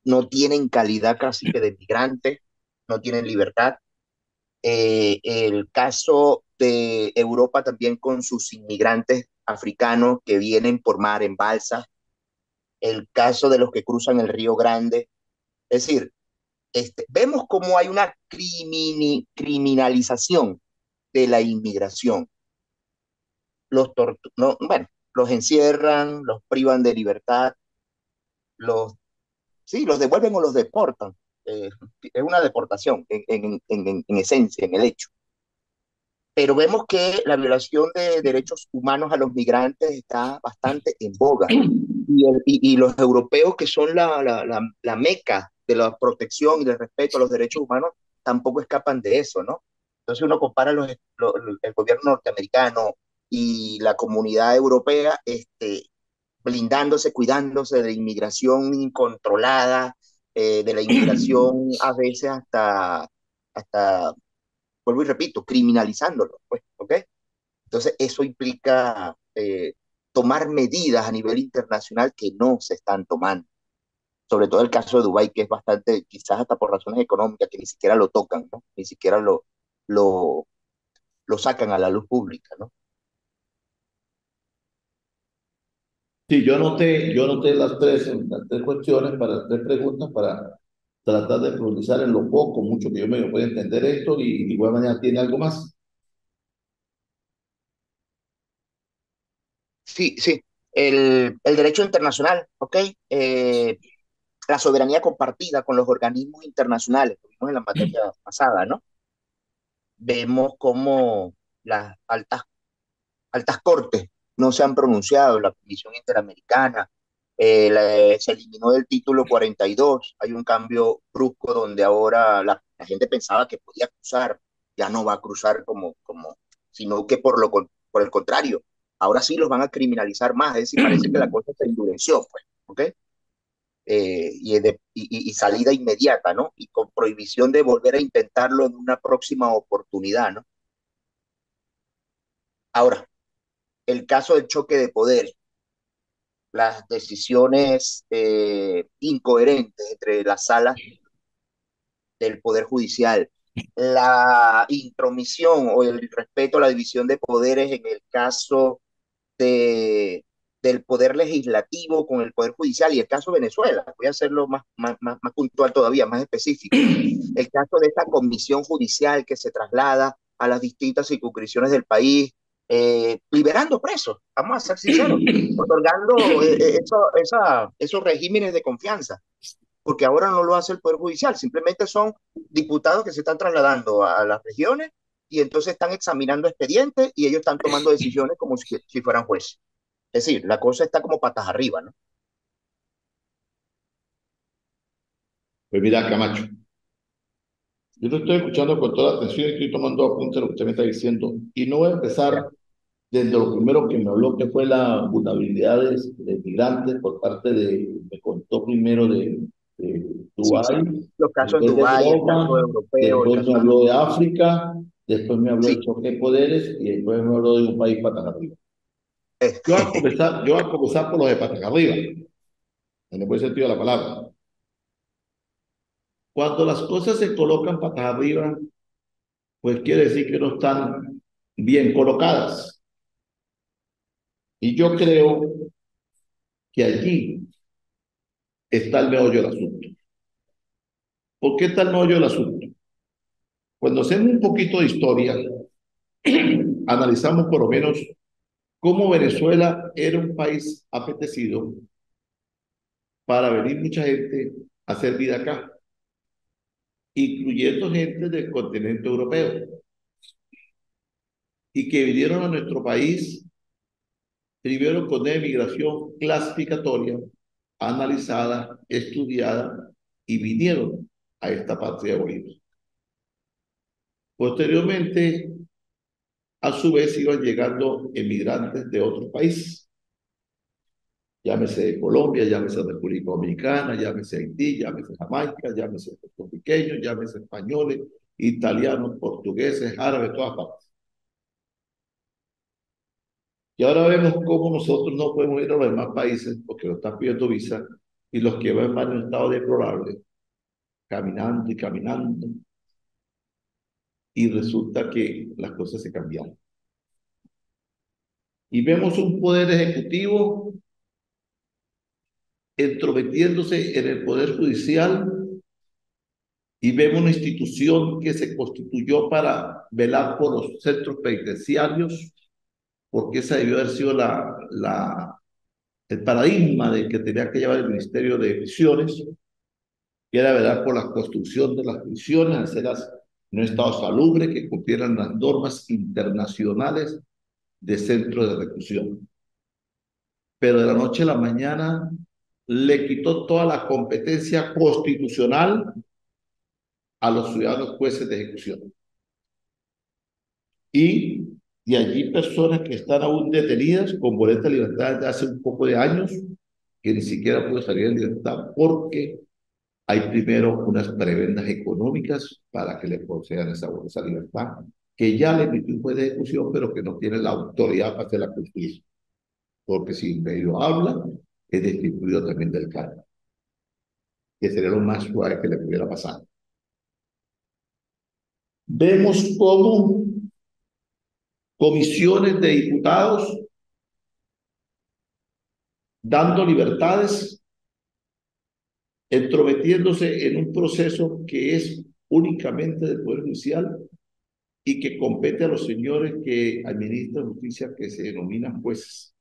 no tienen calidad casi que de migrantes, no tienen libertad. El caso de Europa también con sus inmigrantes africanos que vienen por mar en balsas, el caso de los que cruzan el Río Grande. Es decir, vemos cómo hay una criminalización de la inmigración. No, bueno, los encierran, los privan de libertad, los, sí, los devuelven o los deportan. Eh, es una deportación en esencia, en el hecho. Pero vemos que la violación de derechos humanos a los migrantes está bastante en boga. Y los europeos, que son la meca de la protección y del respeto a los derechos humanos, tampoco escapan de eso, ¿no? Entonces uno compara el gobierno norteamericano y la comunidad europea, blindándose, cuidándose de la inmigración incontrolada, de la inmigración a veces hasta, vuelvo y repito, criminalizándolo, pues, ¿ok? Entonces, eso implica tomar medidas a nivel internacional que no se están tomando. Sobre todo el caso de Dubái, que es bastante, quizás hasta por razones económicas, que ni siquiera lo tocan, ¿no? Ni siquiera lo, lo sacan a la luz pública, ¿no? Sí, yo anoté las tres cuestiones, para tres preguntas, para tratar de profundizar en lo poco, mucho que yo me pueda entender esto, y de igual manera tiene algo más. Sí, sí. El derecho internacional, ¿ok? La soberanía compartida con los organismos internacionales, lo vimos en la materia pasada, ¿no? Vemos cómo las altas cortes no se han pronunciado, la Comisión Interamericana, se eliminó del título 42, hay un cambio brusco donde ahora la gente pensaba que podía cruzar, ya no va a cruzar sino que por el contrario, ahora sí los van a criminalizar más, es decir, parece que la cosa se endureció, pues, ¿ok? Y salida inmediata, ¿no? Y con prohibición de volver a intentarlo en una próxima oportunidad, ¿no? Ahora, el caso del choque de poderes, las decisiones incoherentes entre las salas del Poder Judicial, la intromisión o el respeto a la división de poderes en el caso de, del Poder Legislativo con el Poder Judicial y el caso de Venezuela. Voy a hacerlo más puntual todavía, más específico. El caso de esta comisión judicial que se traslada a las distintas circunscripciones del país, liberando presos, vamos a ser sinceros, otorgando esos regímenes de confianza, porque ahora no lo hace el Poder Judicial, simplemente son diputados que se están trasladando a las regiones y entonces están examinando expedientes y ellos están tomando decisiones como si fueran jueces. Es decir, la cosa está como patas arriba, ¿no? Pues mira, Camacho, yo te estoy escuchando con toda atención y estoy tomando apuntes de lo que usted me está diciendo. Y no voy a empezar desde lo primero que me habló, que fue la vulnerabilidad de migrantes por parte me contó primero de Sí, sí. Dubái, Los casos en después de Dubái, el Europa, caso europeo, el después me caso habló de argentino. África, después me habló de Sí. choque de poderes y después me habló de un país patas arriba. Yo voy a comenzar por los de patas arriba, en el buen sentido de la palabra. Cuando las cosas se colocan patas arriba, pues quiere decir que no están bien colocadas. Y yo creo que allí está el meollo del asunto. ¿Por qué está el meollo del asunto? Cuando hacemos un poquito de historia, analizamos por lo menos cómo Venezuela era un país apetecido para venir mucha gente a hacer vida acá, incluyendo gente del continente europeo, y que vinieron a nuestro país primero con una emigración clasificatoria, analizada, estudiada, y vinieron a esta patria de Bolivia. Posteriormente, a su vez, iban llegando emigrantes de otros países, llámese de Colombia, llámese de República Dominicana, llámese Haití, llámese Jamaica, llámese puertorriqueños, llámese españoles, italianos, portugueses, árabes, todas partes. Y ahora vemos cómo nosotros no podemos ir a los demás países porque nos están pidiendo visa, y los que van en un estado deplorable, caminando y caminando, y resulta que las cosas se cambiaron. Y vemos un poder ejecutivo entrometiéndose en el poder judicial y vemos una institución que se constituyó para velar por los centros penitenciarios, porque esa debió haber sido el paradigma de que tenía que llevar el Ministerio de Prisiones, que era velar por la construcción de las prisiones, hacerlas en un estado salubre, que cumplieran las normas internacionales de centros de reclusión. Pero de la noche a la mañana le quitó toda la competencia constitucional a los ciudadanos jueces de ejecución. Y de allí personas que están aún detenidas con boleta de libertad desde hace un poco de años, que ni siquiera pueden salir en libertad porque hay primero unas prebendas económicas para que le concedan esa libertad, que ya le emitió un juez de ejecución, pero que no tiene la autoridad para hacer la justicia, porque si medio habla, es destituido también del cargo, que sería lo más suave que le pudiera pasar. Vemos cómo comisiones de diputados dando libertades, entrometiéndose en un proceso que es únicamente del Poder Judicial y que compete a los señores que administran justicia, que se denominan jueces,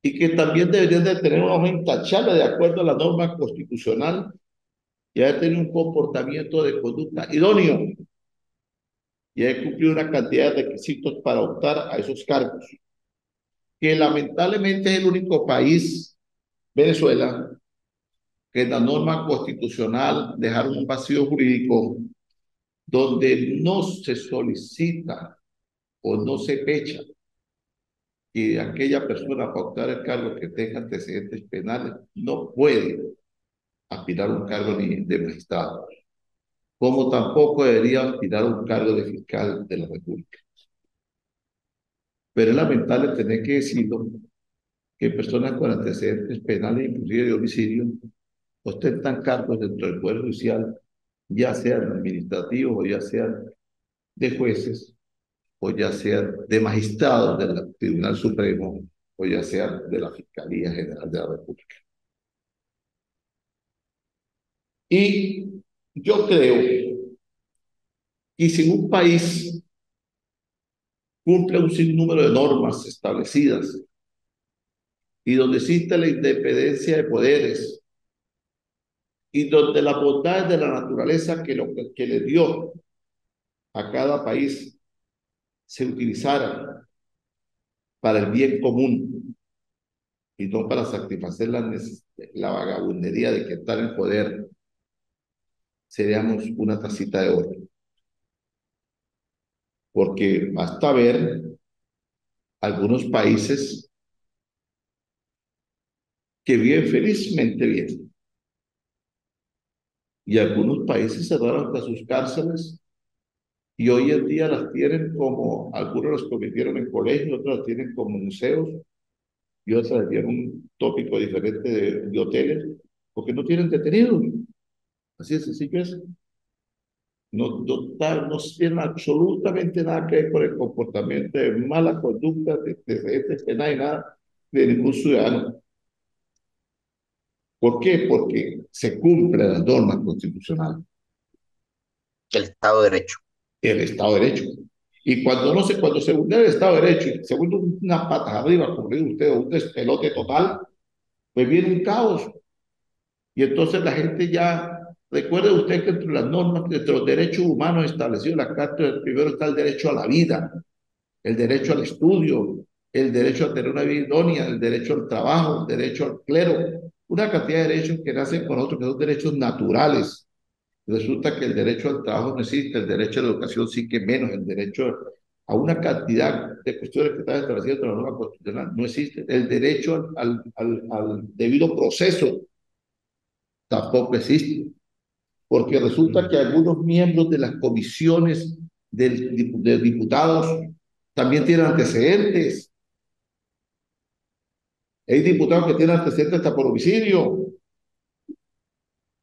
y que también deberían de tener una hoja intachable de acuerdo a la norma constitucional y haber tenido un comportamiento de conducta idóneo y haber cumplido una cantidad de requisitos para optar a esos cargos, que lamentablemente es el único país, Venezuela, que en la norma constitucional dejaron un vacío jurídico donde no se solicita o no se fecha que aquella persona para optar el cargo que tenga antecedentes penales no puede aspirar a un cargo ni de magistrado, como tampoco debería aspirar a un cargo de fiscal de la República. Pero es lamentable tener que decirlo, que personas con antecedentes penales, inclusive de homicidio, ostentan cargos dentro del Poder Judicial, ya sean administrativos o ya sean de jueces, o ya sean de magistrados del Tribunal Supremo, o ya sean de la Fiscalía General de la República. Y yo creo que si un país cumple un sinnúmero de normas establecidas y donde existe la independencia de poderes y donde las bondades de la naturaleza que le dio a cada país se utilizaran para el bien común y no para satisfacer la vagabundería de que está en el poder, seríamos una tacita de oro. Porque basta ver algunos países que viven felizmente bien y algunos países cerraron hasta sus cárceles y hoy en día las tienen como, algunos los convirtieron en colegios, otros las tienen como museos y otras tienen un tópico diferente de hoteles, porque no tienen detenidos. Así de sencillo es. No tienen absolutamente nada que ver con el comportamiento de mala conducta, de nada y nada de ningún ciudadano. ¿Por qué? Porque se cumplen las normas constitucionales, El Estado de Derecho. el Estado de Derecho. Y cuando se hunde el Estado de Derecho y se hunde unas patas arriba, como dice usted, o un despelote total, pues viene un caos. Y entonces la gente ya, recuerde usted que entre las normas, entre los derechos humanos establecidos en la Carta, primero está el derecho a la vida, el derecho al estudio, el derecho a tener una vida idónea, el derecho al trabajo, el derecho al clero, una cantidad de derechos que nacen con nosotros, que son derechos naturales. Resulta que el derecho al trabajo no existe, el derecho a la educación sí que menos, el derecho a una cantidad de cuestiones que están establecidas en la norma constitucional no existe, el derecho al debido proceso tampoco existe, porque resulta que algunos miembros de las comisiones de diputados también tienen antecedentes. Hay diputados que tienen antecedentes hasta por homicidio.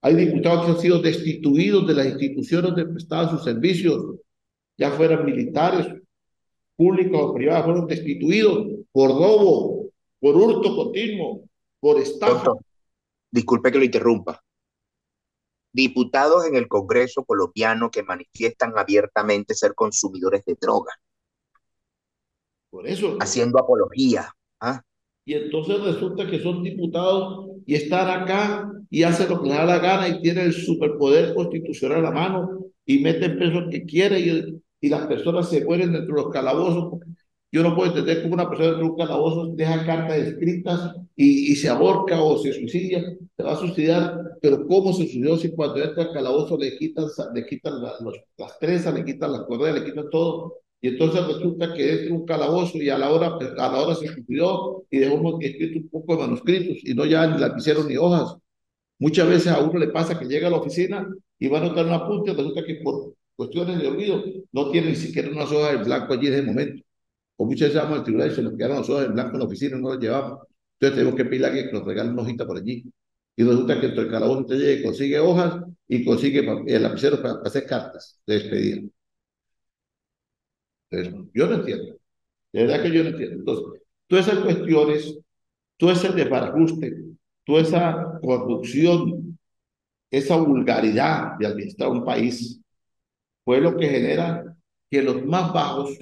Hay diputados que han sido destituidos de las instituciones donde prestaban sus servicios, ya fueran militares, públicas o privadas, fueron destituidos por robo, por hurto continuo, por estafa. Doctor, disculpe que lo interrumpa. diputados en el Congreso colombiano que manifiestan abiertamente ser consumidores de droga, Por eso. haciendo apología. ¿Ah? Y entonces resulta que son diputados y están acá y hacen lo que les da la gana y tienen el superpoder constitucional a la mano y meten presos que quieren y las personas se mueren dentro de los calabozos. Yo no puedo entender cómo una persona dentro de un calabozo deja cartas escritas y se ahorca o se suicida, se va a suicidar, pero ¿cómo se suicidó si cuando entra al calabozo le quitan las trenzas, le quitan las correas, le quitan todo? Y entonces resulta que entra un calabozo y a la hora se suicidó y dejó escrito un poco de manuscritos y no ya ni lapiceros ni hojas. Muchas veces a uno le pasa que llega a la oficina y va a anotar un apunte, resulta que por cuestiones de olvido no tiene ni siquiera unas hojas en blanco allí en ese momento. O muchas veces vamos al tribunal y se nos quedaron las hojas en blanco en la oficina y no las llevamos. Entonces tenemos que pedirle a que nos regalen una hojita por allí. Y resulta que entre el calabozo usted llega y consigue hojas y consigue el lapicero para hacer cartas de despedida. Entonces, yo no entiendo. De verdad que yo no entiendo. Entonces, todas esas cuestiones, todo ese desbarajuste, toda esa corrupción, esa vulgaridad de administrar un país, fue lo que genera que los más bajos,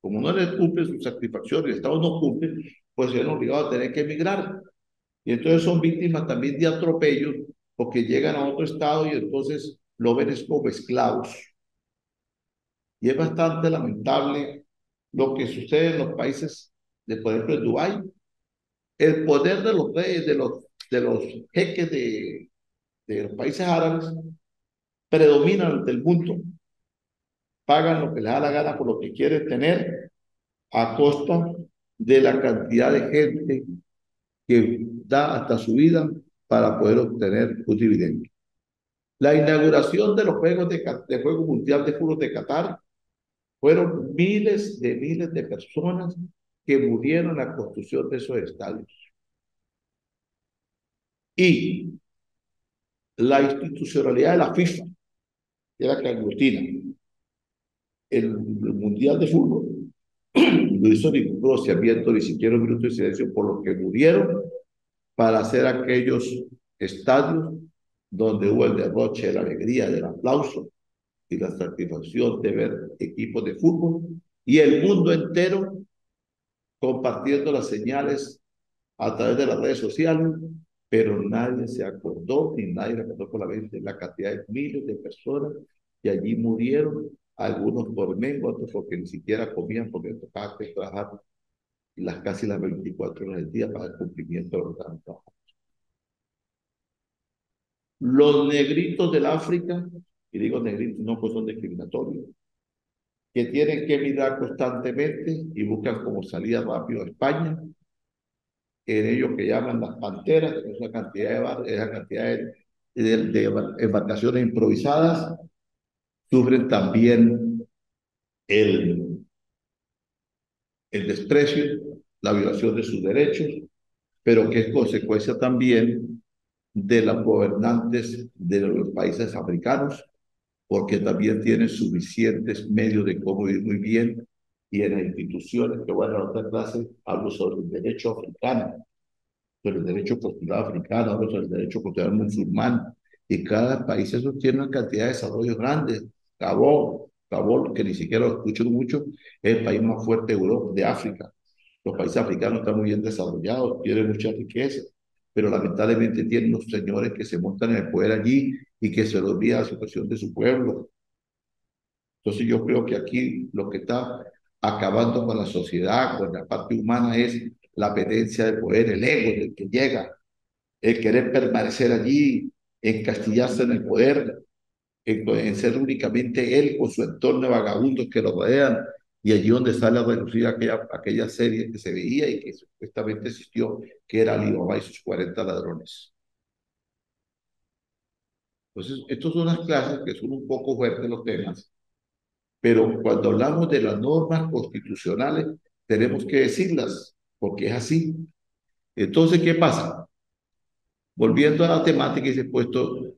como no les cumplen su satisfacción y el Estado no cumple, pues se ven obligados a tener que emigrar. Y entonces son víctimas también de atropellos porque llegan a otro estado y entonces lo ven como esclavos. Y es bastante lamentable lo que sucede en los países, de, por ejemplo, en Dubái. El poder de los reyes, de los jeques de los países árabes predomina ante el mundo. Pagan lo que les da la gana por lo que quieren tener a costa de la cantidad de gente que da hasta su vida para poder obtener un dividendo. La inauguración de los Juegos de Juego Mundial de Fútbol de Qatar fueron miles de personas que murieron en la construcción de esos estadios. Y la institucionalidad de la FIFA, que era que aglutina el Mundial de Fútbol, no hizo ningún pronunciamiento, ni siquiera un minuto de silencio por los que murieron para hacer aquellos estadios donde hubo el derroche de la alegría, del aplauso y la satisfacción de ver equipos de fútbol y el mundo entero compartiendo las señales a través de las redes sociales, pero nadie se acordó ni nadie le acordó con la mente la cantidad de miles de personas que allí murieron, algunos por mengo, otros porque ni siquiera comían porque tocaba que trabajar casi las 24 horas del día para el cumplimiento de los trabajos. Los negritos del África, y digo negritos no pues son discriminatorios, que tienen que mirar constantemente y buscan como salida rápido a España, en ellos que llaman las panteras, esa cantidad de embarcaciones improvisadas, sufren también el, el desprecio, la violación de sus derechos, pero que es consecuencia también de las gobernantes de los países africanos, porque también tienen suficientes medios de cómo vivir muy bien y en las instituciones que van a la otra clase hablo sobre el derecho africano, sobre el derecho constitucional africano, hablo sobre el derecho constitucional musulmán, y cada país eso tiene una cantidad de desarrollos grandes. Gabón, que ni siquiera lo escucho mucho, es el país más fuerte de Europa, de África. Los países africanos están muy bien desarrollados, tienen mucha riqueza, pero lamentablemente tienen unos señores que se montan en el poder allí y que se les olvida la situación de su pueblo. Entonces yo creo que aquí lo que está acabando con la sociedad, con la parte humana, es la apetencia del poder, el ego del que llega, el querer permanecer allí, encastillarse en el poder, en ser únicamente él con su entorno de vagabundos que lo rodean, y allí donde sale a relucir aquella serie que se veía y que supuestamente existió, que era Alibaba y sus 40 ladrones. Entonces, estas son las clases que son un poco fuertes los temas, pero cuando hablamos de las normas constitucionales, tenemos que decirlas, porque es así. Entonces, ¿qué pasa? Volviendo a la temática y se ha puesto,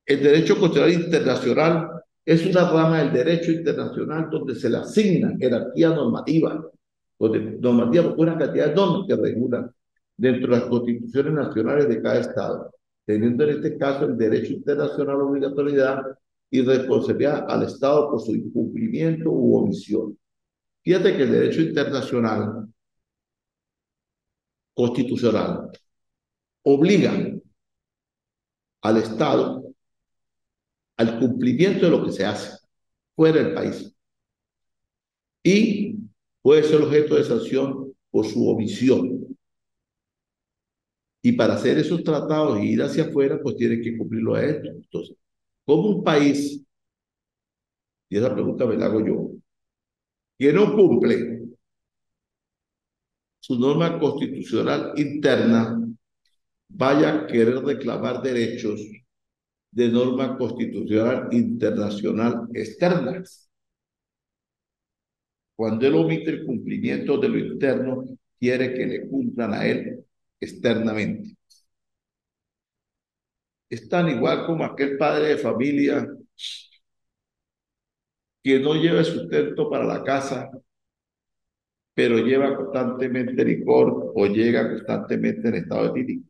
el derecho constitucional internacional es una rama del derecho internacional donde se le asigna jerarquía normativa, donde normativa porque una cantidad de normas que regulan dentro de las constituciones nacionales de cada estado. teniendo en este caso el derecho internacional obligatoriedad y responsabilidad al Estado por su incumplimiento u omisión. Fíjate que el derecho internacional constitucional obliga al Estado al cumplimiento de lo que se hace fuera del país y puede ser objeto de sanción por su omisión. Y para hacer esos tratados y ir hacia afuera, pues tiene que cumplirlo a esto. Entonces, como un país, y esa pregunta me la hago yo, que no cumple su norma constitucional interna, vaya a querer reclamar derechos de norma constitucional internacional externas. Cuando él omite el cumplimiento de lo interno, quiere que le cumplan a él externamente. Es tan igual como aquel padre de familia que no lleva sustento para la casa, pero lleva constantemente licor o llega constantemente en estado etílico.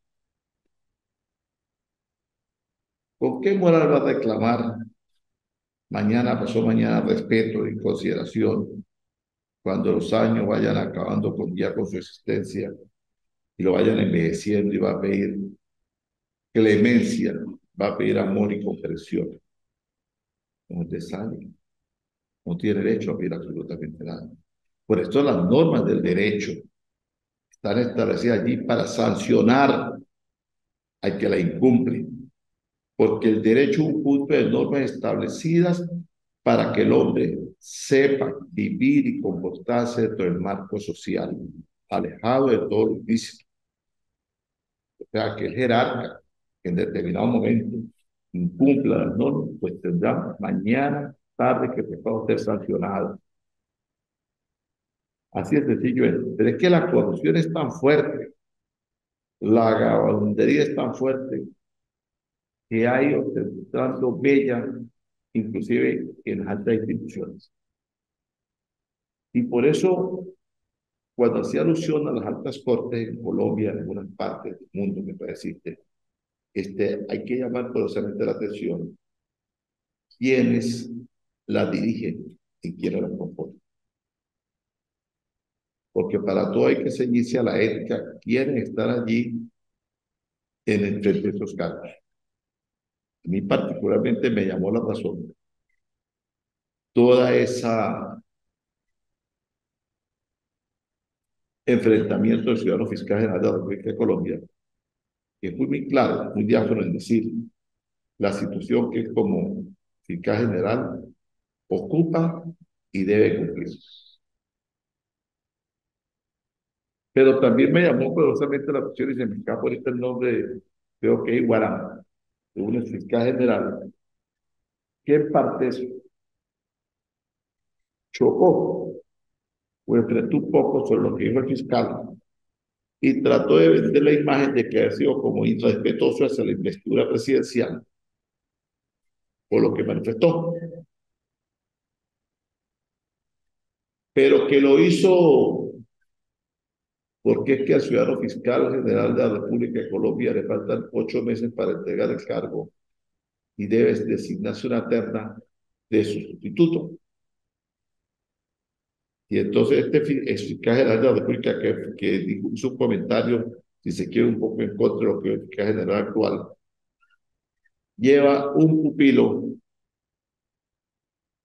¿Con qué moral va a reclamar mañana, pasó mañana, respeto y consideración cuando los años vayan acabando ya con su existencia y lo vayan envejeciendo y va a pedir clemencia, va a pedir amor y comprensión? No te sale, no tiene derecho a pedir absolutamente nada. Por esto las normas del derecho están establecidas allí para sancionar al que la incumple, porque el derecho es un punto de normas establecidas para que el hombre sepa vivir y comportarse dentro del marco social, alejado de todo lo ilícito. O sea, que el jerarca, que en determinado momento incumpla las normas, pues tendrá mañana, tarde, que pueda ser sancionado. Así es sencillo. Pero es que la corrupción es tan fuerte, la vagabundería es tan fuerte, que hay ostentando bella, inclusive en las altas instituciones. Y por eso, cuando hacía alusión a las altas cortes en Colombia, en algunas partes del mundo, me parece, hay que llamar poderosamente la atención quienes la dirigen y quienes la componen. Porque para todo hay que ceñirse a la ética, quieren estar allí en el frente de esos cargos. A mí particularmente me llamó la razón toda esa enfrentamiento del ciudadano fiscal general de la República de Colombia, que fue muy claro, muy diáfano en decir la situación que es como fiscal general ocupa y debe cumplir. Pero también me llamó poderosamente la atención y se me escapa ahorita el nombre creo que es Guarama, de un fiscal general, que en parte chocó o enfrentó un poco sobre lo que dijo el fiscal y trató de vender la imagen de que ha sido como irrespetuoso hacia la investidura presidencial por lo que manifestó, pero que lo hizo porque es que al ciudadano fiscal general de la República de Colombia le faltan 8 meses para entregar el cargo y debe designarse una terna de su sustituto. Y entonces este fiscal general de la República que hizo un comentario, si se quiere, un poco en contra de lo que es el fiscal general actual, lleva un pupilo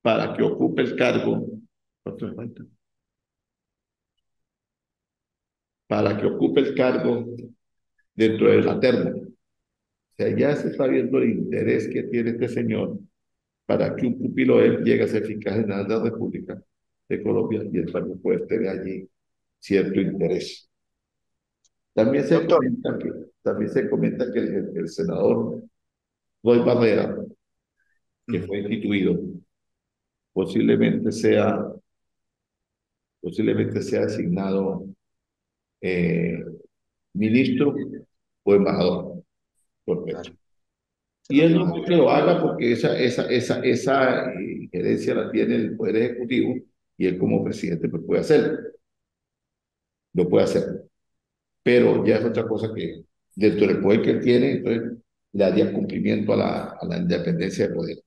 para que ocupe el cargo. ¿Cuánto me falta? Para que ocupe el cargo dentro de la terna. O sea, ya se está viendo el interés que tiene este señor para que un pupilo de él llegue a ser fiscal general de la República de Colombia y él también puede tener allí cierto interés. También se Doctor, comenta que, también se comenta que el senador Roy Barrera, que fue instituido, posiblemente sea, posiblemente sea designado eh, ministro o embajador por Petro. claro, eso es Y lo él que no iba a creo que mencionar. lo haga porque esa injerencia la tiene el Poder Ejecutivo y él como presidente pues puede hacerlo, lo puede hacer. Pero ya es otra cosa que dentro del poder que él tiene, entonces le daría cumplimiento a la independencia de poder.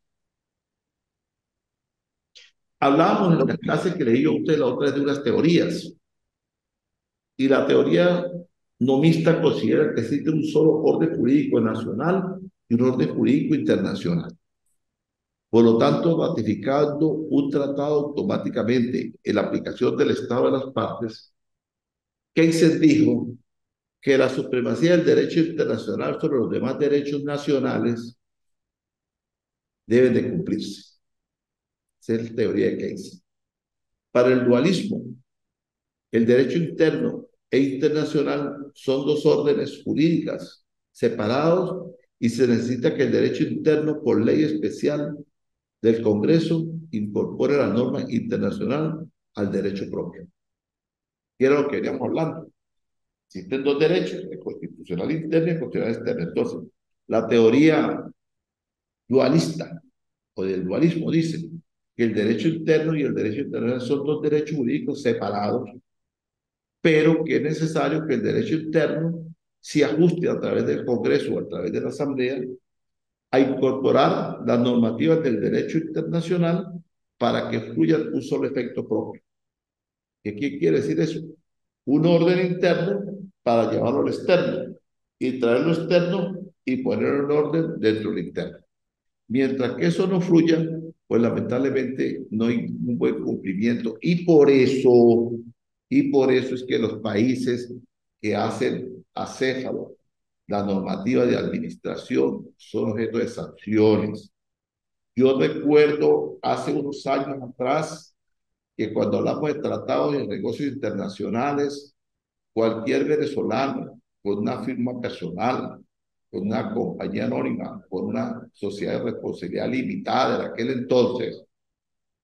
Hablábamos en la clase que leí yo a usted la otra vez de unas teorías, y la teoría nomista considera que existe un solo orden jurídico nacional y un orden jurídico internacional. Por lo tanto, ratificando un tratado automáticamente en la aplicación del Estado de las partes, Keynes dijo que la supremacía del derecho internacional sobre los demás derechos nacionales debe de cumplirse. Esa es la teoría de Keynes. Para el dualismo, el derecho interno e internacional son dos órdenes jurídicas separados y se necesita que el derecho interno, por ley especial del Congreso, incorpore la norma internacional al derecho propio. Y era lo que veníamos hablando. Existen dos derechos, el constitucional interno y el constitucional externo. Entonces, la teoría dualista o del dualismo dice que el derecho interno y el derecho internacional son dos derechos jurídicos separados, pero que es necesario que el derecho interno se ajuste a través del Congreso o a través de la Asamblea a incorporar las normativas del derecho internacional para que fluyan un solo efecto propio. ¿Qué quiere decir eso? Un orden interno para llevarlo al externo y traerlo externo y poner un orden dentro del interno. Mientras que eso no fluya, pues lamentablemente no hay un buen cumplimiento. Y por eso es que los países que hacen acéfalo la normativa de administración son objeto de sanciones. Yo recuerdo hace unos años atrás que cuando hablamos de tratados y negocios internacionales, cualquier venezolano con una firma personal, con una compañía anónima, con una sociedad de responsabilidad limitada en aquel entonces,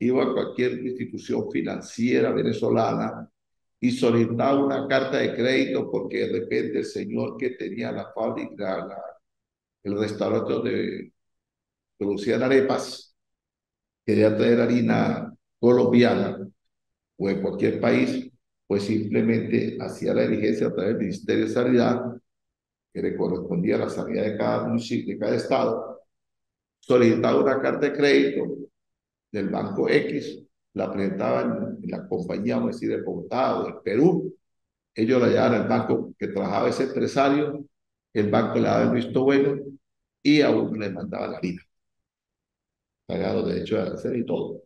iba a cualquier institución financiera venezolana y solicitaba una carta de crédito porque de repente el señor que tenía la fábrica, el restaurante donde producían arepas, quería traer harina colombiana o de cualquier país, pues simplemente hacía la diligencia a través del Ministerio de Sanidad, que le correspondía a la sanidad de cada municipio, de cada estado, solicitaba una carta de crédito del banco X, la presentaba en la compañía, vamos a decir, de Bogotá o de Perú, ellos la llevaban al banco que trabajaba ese empresario, el banco le daba el visto bueno y a uno le mandaba la harina, pagado de hecho de hacer y todo.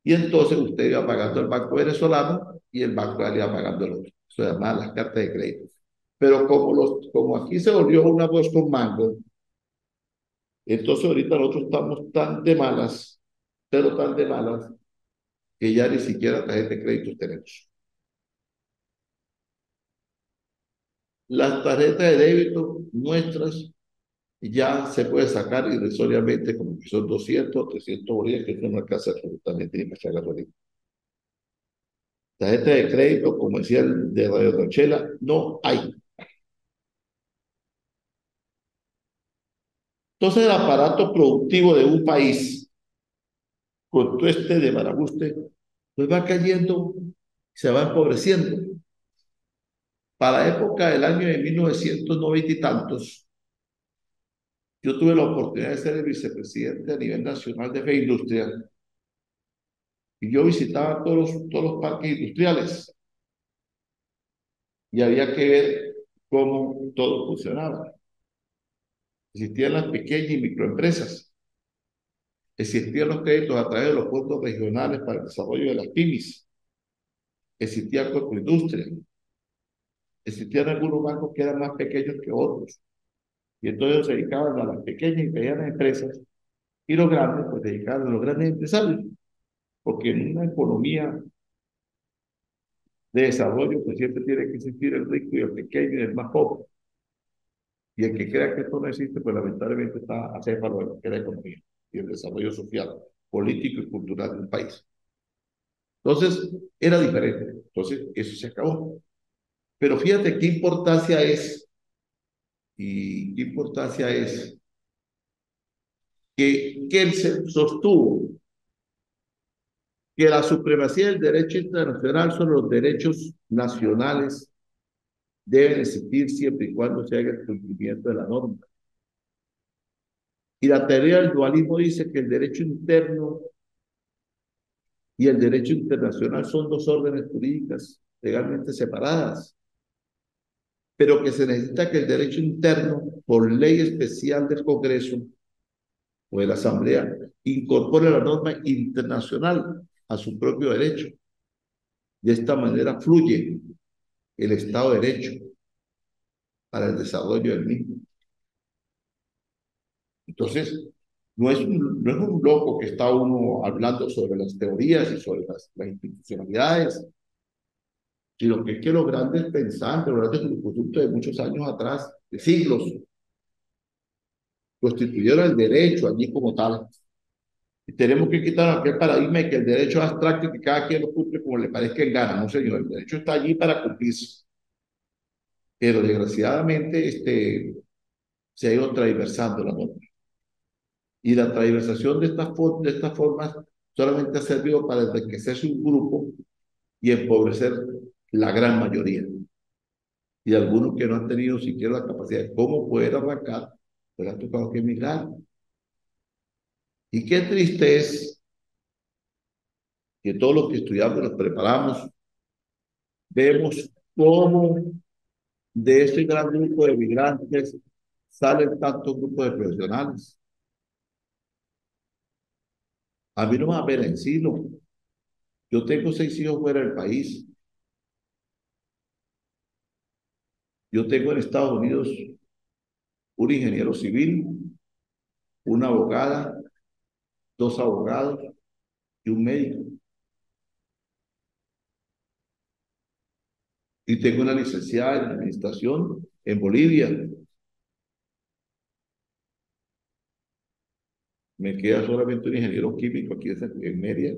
Y entonces usted iba pagando el banco venezolano y el banco le iba pagando el otro. Eso se llama las cartas de crédito. Pero como aquí se volvió una voz con mango, entonces ahorita nosotros estamos tan de malas, pero tan de malas, que ya ni siquiera tarjeta de crédito tenemos. Las tarjetas de débito nuestras ya se puede sacar irrisoriamente, como que son 200, 300 bolívares, que eso no alcanza absolutamente ni para echar gasolina. Tarjeta de crédito, como decía el de Radio Rochela, no hay. Entonces el aparato productivo de un país, con todo este de marabuste, pues va cayendo, se va empobreciendo. Para la época del año de 1990 y tantos, yo tuve la oportunidad de ser el vicepresidente a nivel nacional de Fe Industrial y yo visitaba todos los parques industriales y había que ver cómo todo funcionaba. Existían las pequeñas y microempresas, existían los créditos a través de los fondos regionales para el desarrollo de las pymes, existía Corpoindustria, existían algunos bancos que eran más pequeños que otros, y entonces se dedicaban a las pequeñas y medianas empresas, y los grandes, pues se dedicaban a los grandes empresarios, porque en una economía de desarrollo, pues siempre tiene que existir el rico y el pequeño y el más pobre. Y el que crea que esto no existe, pues lamentablemente está acéfalo de lo que es la economía y el desarrollo social, político y cultural de un país. Entonces, era diferente. Entonces, eso se acabó. Pero fíjate qué importancia es, y qué importancia es que él se sostuvo que la supremacía del derecho internacional sobre los derechos nacionales deben existir siempre y cuando se haga el cumplimiento de la norma. Y la teoría del dualismo dice que el derecho interno y el derecho internacional son dos órdenes jurídicas legalmente separadas, pero que se necesita que el derecho interno, por ley especial del Congreso o de la Asamblea, incorpore la norma internacional a su propio derecho. De esta manera fluye el Estado de Derecho para el desarrollo del mismo. Entonces, no es un loco que está uno hablando sobre las teorías y sobre las institucionalidades, sino que es que los grandes pensantes, los grandes grupos de muchos años atrás, de siglos, constituyeron el derecho allí como tal. Y tenemos que quitar aquel paradigma de que el derecho es abstracto y que cada quien lo cumple como le parezca en gana. No, señor, el derecho está allí para cumplirse. Pero desgraciadamente se ha ido transversando la norma. Y la transversación de estas formas solamente ha servido para enriquecerse un grupo y empobrecer la gran mayoría. Y algunos que no han tenido siquiera la capacidad de cómo poder arrancar, pues han tocado que emigrar. Y qué triste es que todos los que estudiamos, nos preparamos, vemos cómo de ese gran grupo de migrantes salen tantos grupos de profesionales. A mí no me da pena decirlo. Yo tengo 6 hijos fuera del país. Yo tengo en Estados Unidos un ingeniero civil, una abogada, 2 abogados y un médico. Y tengo una licenciada en administración en Bolivia. Me queda solamente un ingeniero químico aquí en Mérida,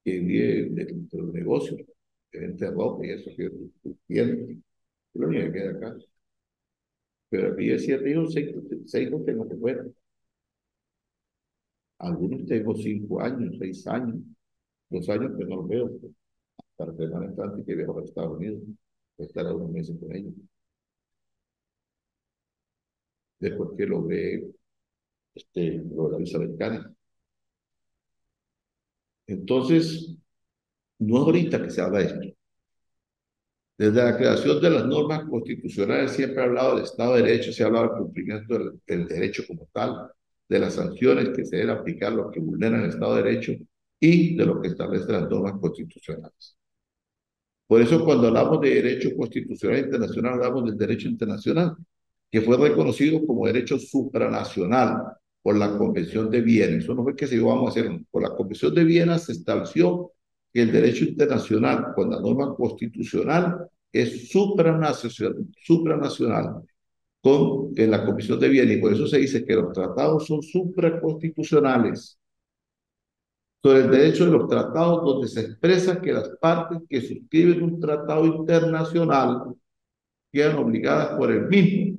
que vive de los negocios, que vende ropa y eso, que tiene. Es lo único que queda acá. Pero aquí de 7 hijos, seis no tengo que fuera. Algunos tengo 5 años, 6 años, 2 años que no los veo. Para Semana Santa que viajo a Estados Unidos, estar unos meses con ellos. Después que logré la visa americana. Entonces, no es ahorita que se habla de esto. Desde la creación de las normas constitucionales siempre ha hablado del Estado de Derecho, se ha hablado del cumplimiento del derecho como tal, de las sanciones que se deben aplicar a los que vulneran el Estado de Derecho y de lo que establecen las normas constitucionales. Por eso cuando hablamos de derecho constitucional internacional, hablamos del derecho internacional, que fue reconocido como derecho supranacional por la Convención de Viena. Eso no fue que se iba a hacer. Por la Convención de Viena se estableció que el derecho internacional, con la norma constitucional, es supranacional en la Convención de Viena. Y por eso se dice que los tratados son supraconstitucionales sobre el derecho de los tratados, donde se expresa que las partes que suscriben un tratado internacional quedan obligadas por el mismo,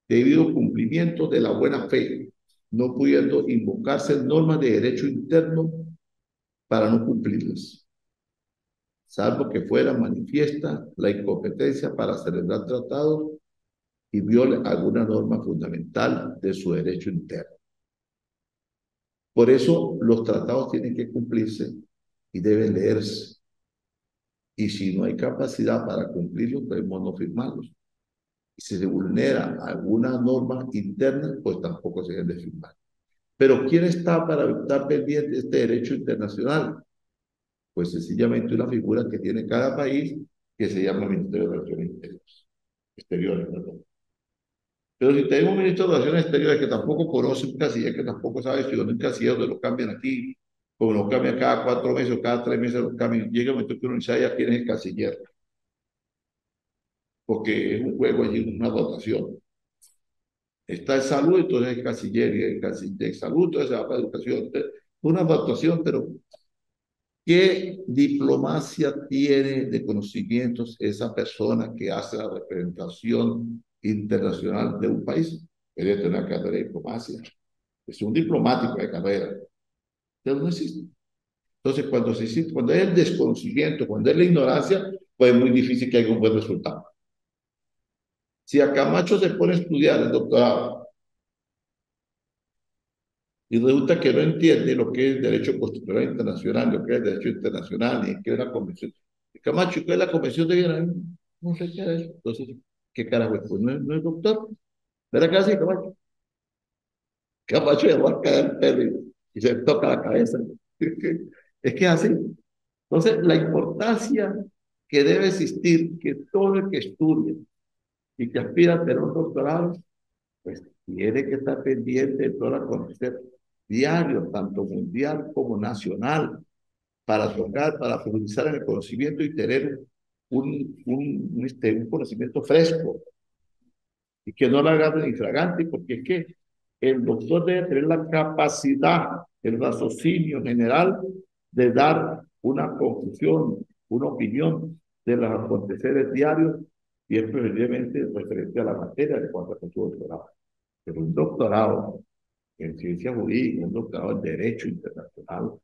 debido cumplimiento de la buena fe, no pudiendo invocarse normas de derecho interno para no cumplirlas, salvo que fuera manifiesta la incompetencia para celebrar tratados y viole alguna norma fundamental de su derecho interno. Por eso los tratados tienen que cumplirse y deben leerse. Y si no hay capacidad para cumplirlos, debemos no firmarlos. Y si se vulnera alguna norma interna, pues tampoco se debe firmar. Pero ¿quién está para estar pendiente de este derecho internacional? Pues sencillamente una figura que tiene cada país que se llama Ministerio de Relaciones Exteriores. Perdón. Pero si tenemos un ministro de Relaciones Exteriores que tampoco conoce un canciller, que tampoco sabe si un canciller donde lo cambian aquí, como lo cambian cada 4 meses o cada 3 meses, lo cambian, llega un momento que uno dice, ya quién es el canciller, porque es un juego allí, una dotación. Está el salud, entonces el canciller, y el canciller de salud, entonces se va para educación. Una dotación, pero ¿qué diplomacia tiene de conocimientos esa persona que hace la representación internacional de un país? Debe tener una carrera de diplomacia. Es un diplomático de carrera. Pero no existe. Entonces, cuando hay el desconocimiento, cuando hay la ignorancia, pues es muy difícil que haya un buen resultado. Si a Camacho se pone a estudiar el doctorado Y resulta que no entiende lo que es derecho constitucional internacional, lo que es derecho internacional, y qué es la convención. Camacho, ¿qué es la convención de Viena? No sé qué es eso. Entonces, ¿qué carajo es? Pues no es doctor. ¿Verdad que así, Camacho? Camacho ya va a caer el pelo y se toca la cabeza. Es que es así. Entonces, la importancia que debe existir que todo el que estudie y que aspira a tener un doctorado, pues tiene que estar pendiente de todo el acontecer diario, tanto mundial como nacional, para tocar, para profundizar en el conocimiento y tener un conocimiento fresco y que no la agarren infragante, porque es que el doctor debe tener la capacidad, el raciocinio general de dar una conclusión, una opinión de los aconteceres diarios y es preferiblemente referente a la materia de cuanto a su doctorado. Pero un doctorado en ciencia jurídica, un doctorado en derecho internacional,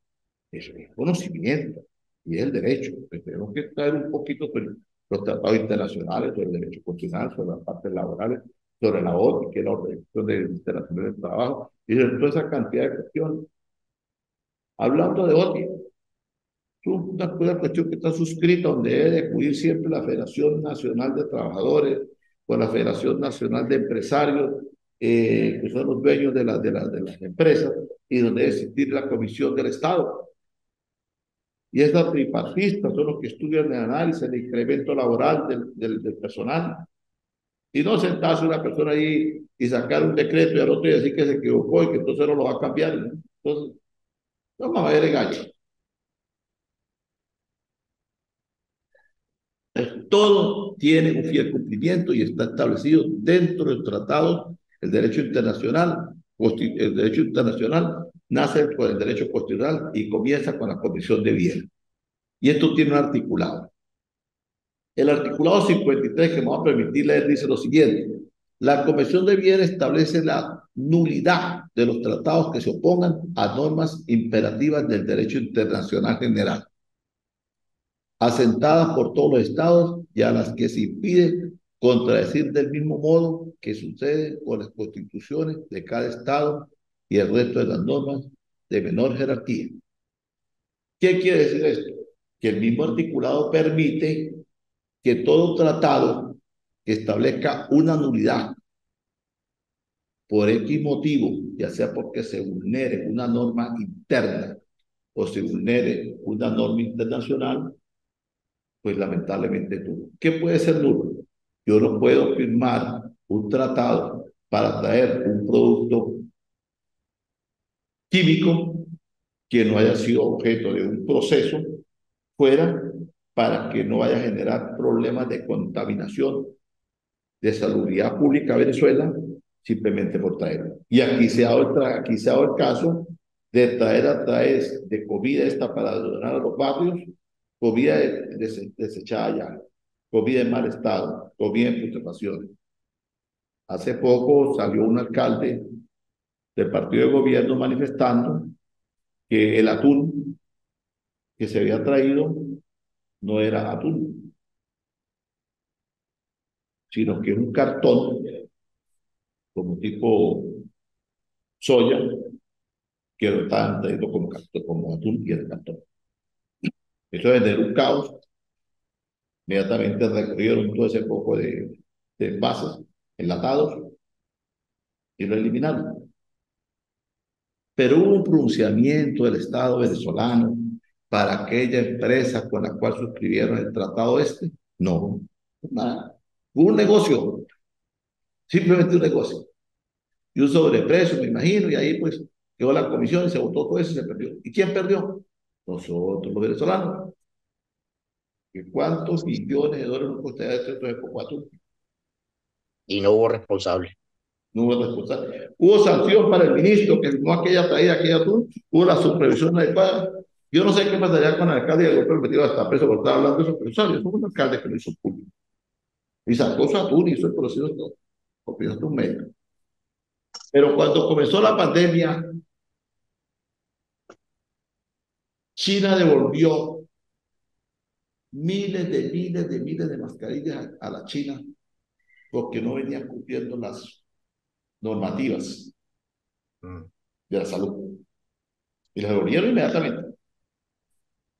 es conocimiento y es el derecho. Pues tenemos que traer un poquito sobre los tratados internacionales, sobre el derecho constitucional, sobre las partes laborales, sobre la OTI, que es la Organización Internacional del Trabajo, y de toda esa cantidad de cuestiones. Hablando de OTI, es una cuestión que está suscrita donde debe de acudir siempre la Federación Nacional de Trabajadores o la Federación Nacional de Empresarios, que son los dueños de las empresas, y donde debe existir la Comisión del Estado. Y estas tripartistas son los que estudian el análisis, el incremento laboral del personal. Y no sentarse una persona ahí y sacar un decreto y al otro y decir que se equivocó y que entonces no lo va a cambiar, ¿no? Entonces, vamos a ver engaño. Todo tiene un fiel cumplimiento y está establecido dentro de los tratados. El derecho internacional nace con el derecho constitucional y comienza con la Convención de Viena. Y esto tiene un articulado. El articulado 53 que me va a permitir leer dice lo siguiente. La Convención de Viena establece la nulidad de los tratados que se opongan a normas imperativas del derecho internacional general, asentadas por todos los estados y a las que se impide contradecir del mismo modo que sucede con las constituciones de cada estado y el resto de las normas de menor jerarquía. ¿Qué quiere decir esto? Que el mismo articulado permite que todo tratado que establezca una nulidad por X motivo, ya sea porque se vulnere una norma interna o se vulnere una norma internacional, pues lamentablemente tú. ¿Qué puede ser nulo? Yo no puedo firmar un tratado para traer un producto químico que no haya sido objeto de un proceso fuera para que no vaya a generar problemas de contaminación de salubridad pública a Venezuela simplemente por traerlo. Y aquí se ha dado el caso de traer a través de comida esta para donar a los barrios, comida desechada ya, comida en mal estado, comida en putrefacción. Hace poco salió un alcalde del partido de gobierno manifestando que el atún que se había traído no era atún, sino que es un cartón como tipo soya que lo estaban trayendo como atún y el cartón. Eso es de un caos. Inmediatamente recogieron todo ese poco de envases enlatados y lo eliminaron. Pero hubo un pronunciamiento del Estado venezolano para aquella empresa con la cual suscribieron el tratado este. No, nada. Hubo un negocio, simplemente un negocio. Y un sobreprecio, me imagino, y ahí pues quedó la comisión y se votó todo eso y se perdió. ¿Y quién perdió? Nosotros, los venezolanos. ¿Cuántos millones de dólares nos costaría esto de Pocuatú? Y no hubo responsable. No hubo responsable. Hubo sanción para el ministro que firmó aquella traída, aquella atún. Hubo la supervisión adecuada. Yo no sé qué pasaría con el alcalde de golpe metido hasta preso por estar hablando de eso, pero ¿sabes? Fue un alcalde que lo hizo público. Y sacó su atún y hizo el conocido todo. Porque es un médico. Pero cuando comenzó la pandemia, China devolvió miles de mascarillas a la China porque no venían cumpliendo las normativas. Mm. de la salud. Y las devolvieron inmediatamente.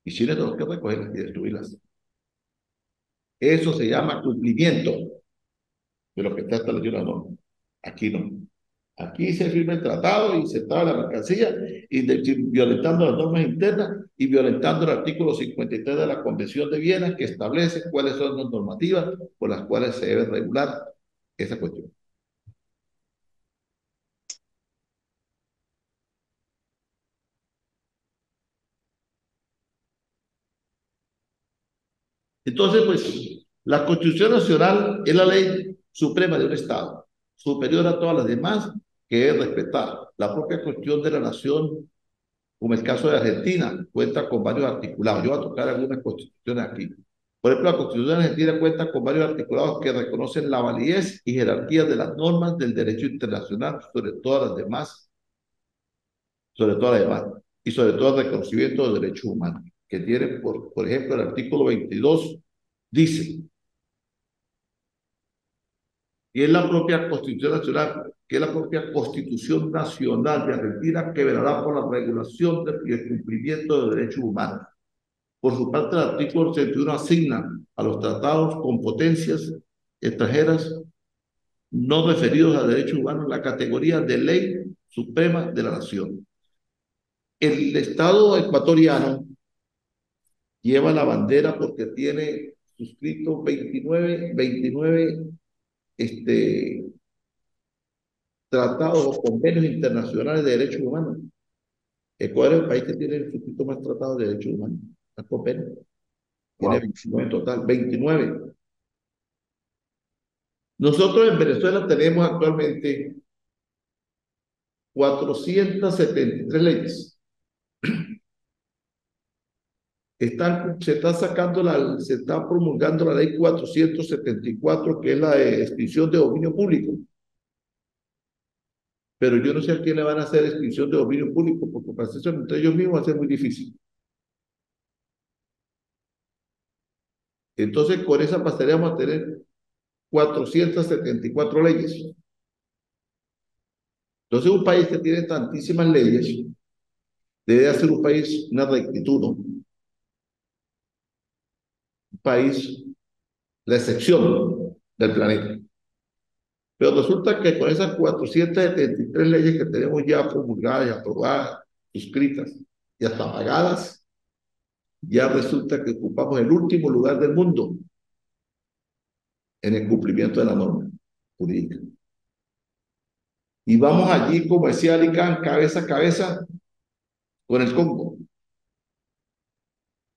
Y Chile tuvo que recogerlas y destruirlas. Eso se llama cumplimiento de lo que está establecido en la norma. Aquí no. Aquí se firma el tratado y se trae la mercancía y violentando las normas internas y violentando el artículo 53 de la Convención de Viena que establece cuáles son las normativas por las cuales se debe regular esa cuestión. Entonces, pues, la Constitución Nacional es la ley suprema de un Estado, superior a todas las demás, que es respetar. La propia Constitución de la Nación, como el caso de Argentina, cuenta con varios articulados. Yo voy a tocar algunas constituciones aquí. Por ejemplo, la Constitución de Argentina cuenta con varios articulados que reconocen la validez y jerarquía de las normas del derecho internacional sobre todas las demás, sobre todas las demás, y sobre todo el reconocimiento de derechos humanos, que tiene, por ejemplo, el artículo 22 dice, y es la propia Constitución Nacional, que es la propia Constitución Nacional de Argentina que velará por la regulación y el cumplimiento de derechos humanos. Por su parte, el artículo 81 asigna a los tratados con potencias extranjeras no referidos a derechos humanos la categoría de ley suprema de la nación. El Estado ecuatoriano lleva la bandera porque tiene suscrito 29 tratados o convenios internacionales de derechos humanos. Ecuador es el país que tiene el suscrito más tratados de derechos humanos, más convenios. Tiene Wow. 29 en total, 29. Nosotros en Venezuela tenemos actualmente 473 leyes. Se está promulgando la ley 474, que es la de extinción de dominio público. Pero yo no sé a quién le van a hacer extinción de dominio público, porque para eso entre ellos mismos va a ser muy difícil. Entonces, con esa pasaríamos a tener 474 leyes. Entonces, un país que tiene tantísimas leyes debe ser un país, una rectitud, ¿no? Un país, la excepción del planeta. Pero resulta que con esas 473 leyes que tenemos ya promulgadas y aprobadas, suscritas y hasta pagadas, ya resulta que ocupamos el último lugar del mundo en el cumplimiento de la norma jurídica. Y vamos allí, como decía Alicán, cabeza a cabeza con el Congo,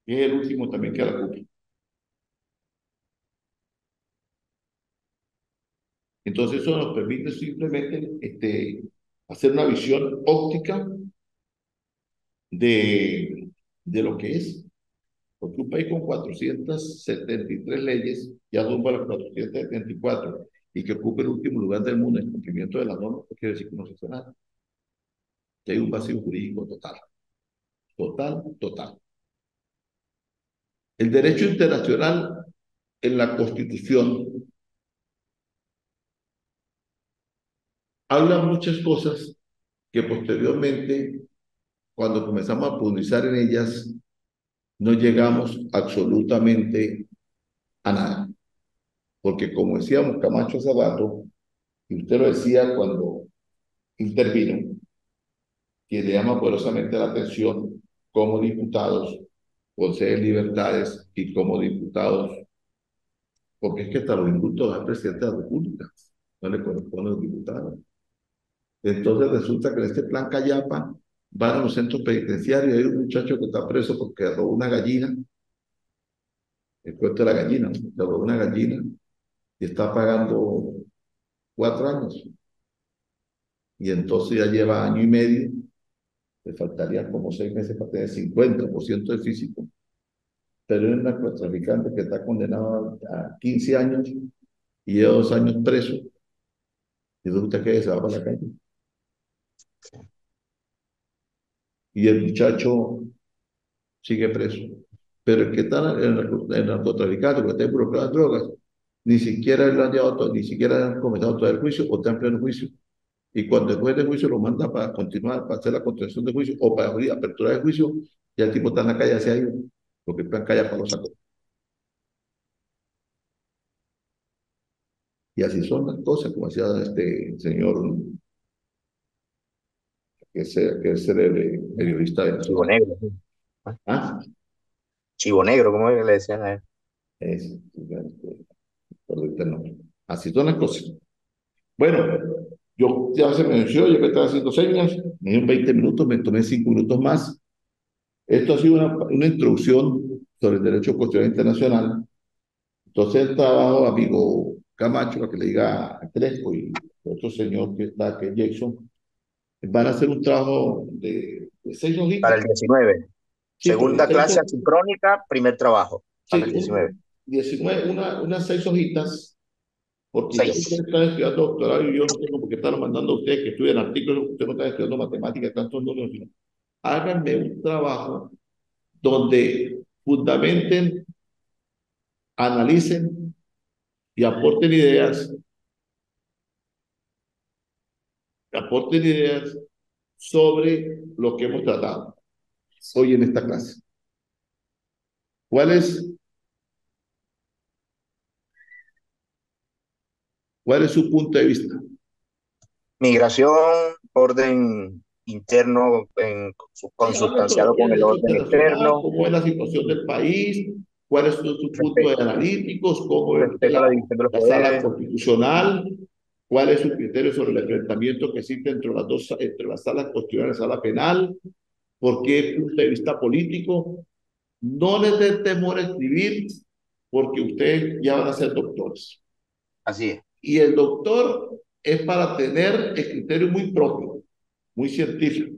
que es el último también que la ocupa. Entonces eso nos permite simplemente hacer una visión óptica de, de lo que es. Porque un país con 473 leyes ya rumbo a las 474 y que ocupe el último lugar del mundo en cumplimiento de las normas, pues quiere decir que no se hace nada. Que hay un vacío jurídico total. Total, total. El derecho internacional en la Constitución habla muchas cosas que posteriormente, cuando comenzamos a profundizar en ellas, no llegamos absolutamente a nada. Porque como decíamos Camacho hace rato, y usted lo decía cuando intervino, que le llama poderosamente la atención como diputados conceden libertades y como diputados, porque es que hasta los indultos al presidente de la República no le corresponden a los diputados. Entonces resulta que en este plan Cayapa van a los centros penitenciarios y hay un muchacho que está preso porque robó una gallina, el cuento de la gallina, ¿no? Se robó una gallina y está pagando 4 años. Y entonces ya lleva año y medio, le faltaría como 6 meses para tener 50% de físico. Pero es un narcotraficante que está condenado a 15 años y lleva 2 años preso. Y resulta que se va para la calle. Y el muchacho sigue preso. Pero el que está el narcotraficante, el que está involucrado en drogas, ni siquiera lo han llevado, ni siquiera han comenzado todo el juicio o está en pleno juicio. Y cuando el juez de juicio lo manda para continuar, para hacer la continuación de juicio o para abrir apertura de juicio, ya el tipo está en la calle, se ha ido, porque el plan calla para los sacos. Y así son las cosas, como decía este señor, que es el periodista Chivo venezolano. negro. Sí. Ah, Ah, Chivo negro, ¿cómo es que le decían a él? es, perdón el nombre. Así son las cosas. Bueno, yo ya se me venció, yo que estaba haciendo señas, me dieron 20 minutos, me tomé 5 minutos más. Esto ha sido una introducción sobre el derecho constitucional internacional. Entonces el trabajo, amigo Camacho, para que le diga a Crespo y otro señor que está, que es Jackson, van a hacer un trabajo de 6 hojitas. Para el 19. Sí, pero Segunda clase asincrónica, primer trabajo. Para sí, el 19. 19, unas 6 hojitas, porque ya Seis. ustedes están estudiando doctorado y yo no tengo por qué estar mandando a ustedes que estudien artículos, ustedes no están estudiando matemáticas, tantos números, sino háganme un trabajo donde fundamenten, analicen y aporten ideas sobre lo que hemos tratado hoy en esta clase. ¿Cuál es, cuál es su punto de vista? Migración, orden interno Sí, hable sobre consustanciado qué es con el derecho orden internacional, externo, cómo es la situación del país, cuáles son sus puntos respe- de analíticos, cómo ve usted respeto a la división de los la sala poderes. constitucional, cuál es su criterio sobre el enfrentamiento que existe entre las salas constitucionales y la sala penal, por qué punto de vista político. No les dé temor a escribir porque ustedes ya van a ser doctores. Así es, Y el doctor es para tener el criterio muy propio, muy científico.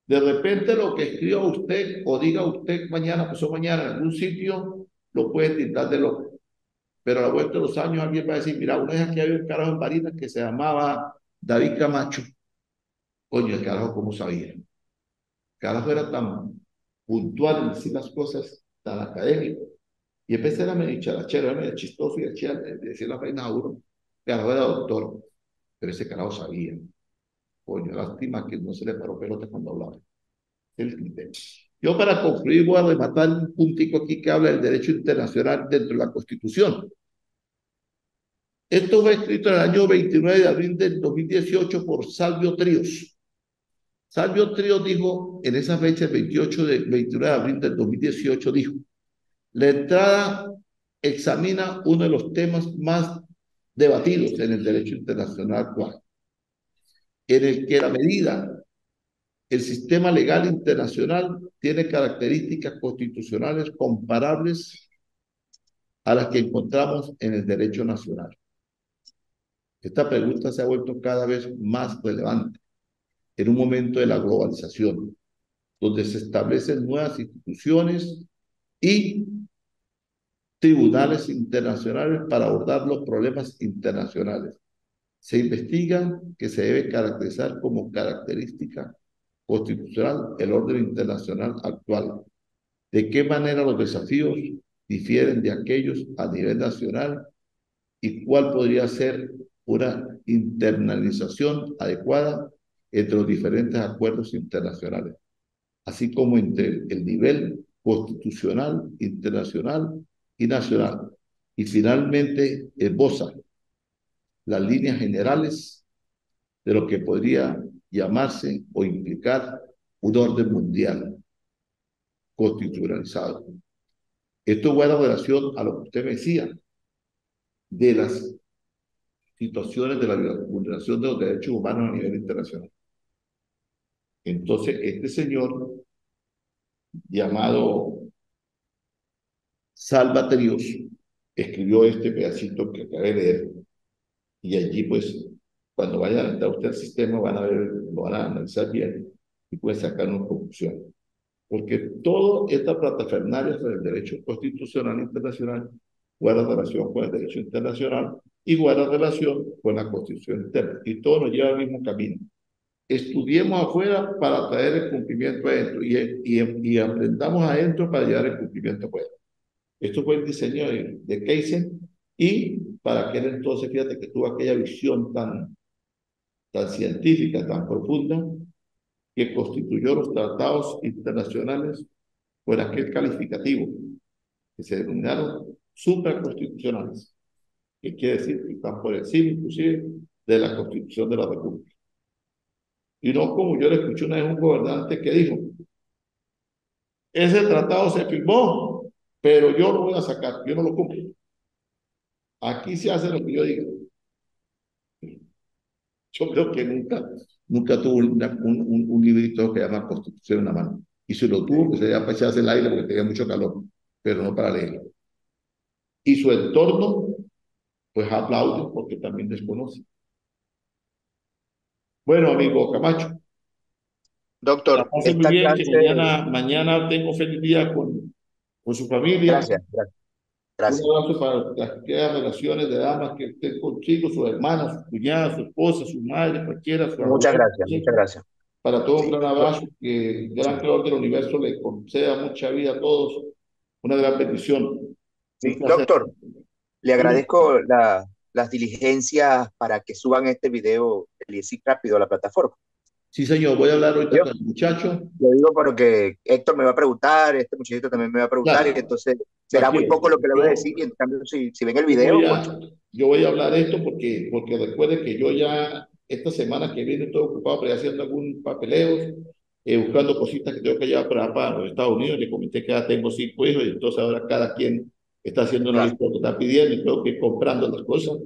De repente lo que escriba usted o diga usted mañana, pasó mañana en algún sitio, lo puede tildar de loco. Pero a la vuelta de los años alguien va a decir, mira, una vez aquí había un carajo en Barinas que se llamaba David Camacho. Coño, el carajo, ¿cómo sabía? El carajo era tan puntual en decir las cosas, tan académico. Y empecé a medio charachero, era medio chistoso y decía las vainas a uno. El carajo era doctor, pero ese carajo sabía. Coño, lástima que no se le paró pelota cuando hablaba. El criterio. Yo para concluir voy a rematar un puntico aquí que habla del derecho internacional dentro de la Constitución. Esto fue escrito en el año 29 de abril del 2018 por Salvio Tríos. Salvio Tríos dijo en esa fecha, el 29 de abril del 2018, dijo, la entrada examina uno de los temas más debatidos en el derecho internacional actual, en el que la medida, el sistema legal internacional tiene características constitucionales comparables a las que encontramos en el derecho nacional. Esta pregunta se ha vuelto cada vez más relevante en un momento de la globalización, donde se establecen nuevas instituciones y tribunales internacionales para abordar los problemas internacionales. Se investiga que se debe caracterizar como característica constitucional el orden internacional actual. ¿De qué manera los desafíos difieren de aquellos a nivel nacional y cuál podría ser una internalización adecuada entre los diferentes acuerdos internacionales, así como entre el nivel constitucional, internacional y nacional? Y finalmente esboza las líneas generales de lo que podría llamarse o implicar un orden mundial constitucionalizado. Esto guarda relación a lo que usted me decía de las situaciones de la vulneración de los derechos humanos a nivel internacional. Entonces, este señor llamado Salvaterios escribió este pedacito que acabé de leer y allí pues cuando vayan a entrar usted al sistema van a ver, lo van a analizar bien y pueden sacar una conclusión. Porque toda esta platafernalia sobre el derecho constitucional internacional guarda relación con el derecho internacional y guarda relación con la constitución interna. Y todo nos lleva al mismo camino. Estudiemos afuera para traer el cumplimiento adentro y aprendamos adentro para llevar el cumplimiento afuera. Esto fue el diseño de Keysen y para aquel entonces, fíjate que tuvo aquella visión tan, tan científica, tan profunda, que constituyó los tratados internacionales por aquel calificativo que se denominaron supraconstitucionales, que quiere decir que están por encima inclusive de la Constitución de la República. Y no como yo le escuché una vez a un gobernante que dijo, ese tratado se firmó, pero yo lo voy a sacar, yo no lo cumplo. Aquí se hace lo que yo diga. Yo creo que nunca tuvo un librito que llama Constitución en la mano. Y si lo tuvo, pues sería para echarse el aire porque tenía mucho calor, pero no para leerlo. Y su entorno, pues aplaude porque también desconoce. Bueno, amigo Camacho, la Doctor, pase muy esta bien, que clase, mañana tengo feliz día con su familia. gracias, gracias, Un gracias. abrazo para las que quedan relaciones de damas que estén contigo, sus hermanos, sus cuñadas, su esposa, su madre, cualquiera, su Muchas abuelo. gracias, muchas gracias. Para todos un Sí, gran abrazo, que el sí, gran creador del universo le conceda mucha vida a todos, una gran bendición. Un sí. placer. Doctor, le Bueno, agradezco las diligencias para que suban este video, el ISIC rápido a la plataforma. sí, señor, voy a hablar ahorita Yo con el muchacho. lo digo porque Héctor me va a preguntar, este muchachito también me va a preguntar, y Claro, entonces será muy tranquilo. poco lo que le voy a Yo, decir, y en cambio, si ven el yo voy video, pues a, yo voy a hablar esto porque recuerde que yo ya esta semana que viene estoy ocupado pero haciendo algún papeleo, buscando cositas que tengo que llevar para los Estados Unidos. Le comenté que ya tengo 5 hijos y entonces ahora cada quien está haciendo una claro, lista de lo que está pidiendo y tengo que ir comprando las cosas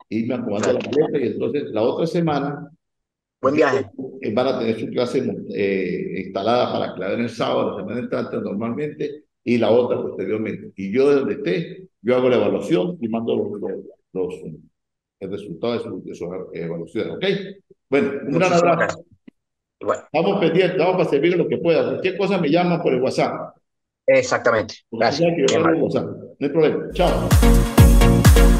y me acomodando la claro. maleta y entonces la otra semana Buen viaje. van a tener su clase instalada para que la den el sábado, la semana entrante normalmente, y la otra posteriormente. Y yo de donde esté, yo hago la evaluación y mando el resultado de sus evaluaciones. ¿Ok? Bueno, un gran Muchísimas abrazo. gracias. Igual, Estamos pendientes, vamos para servir lo que pueda. Cualquier cosa me llama por el WhatsApp. exactamente. Porque usted Gracias. sabe que yo Muy tengo el amable. WhatsApp. No hay problema. Chao.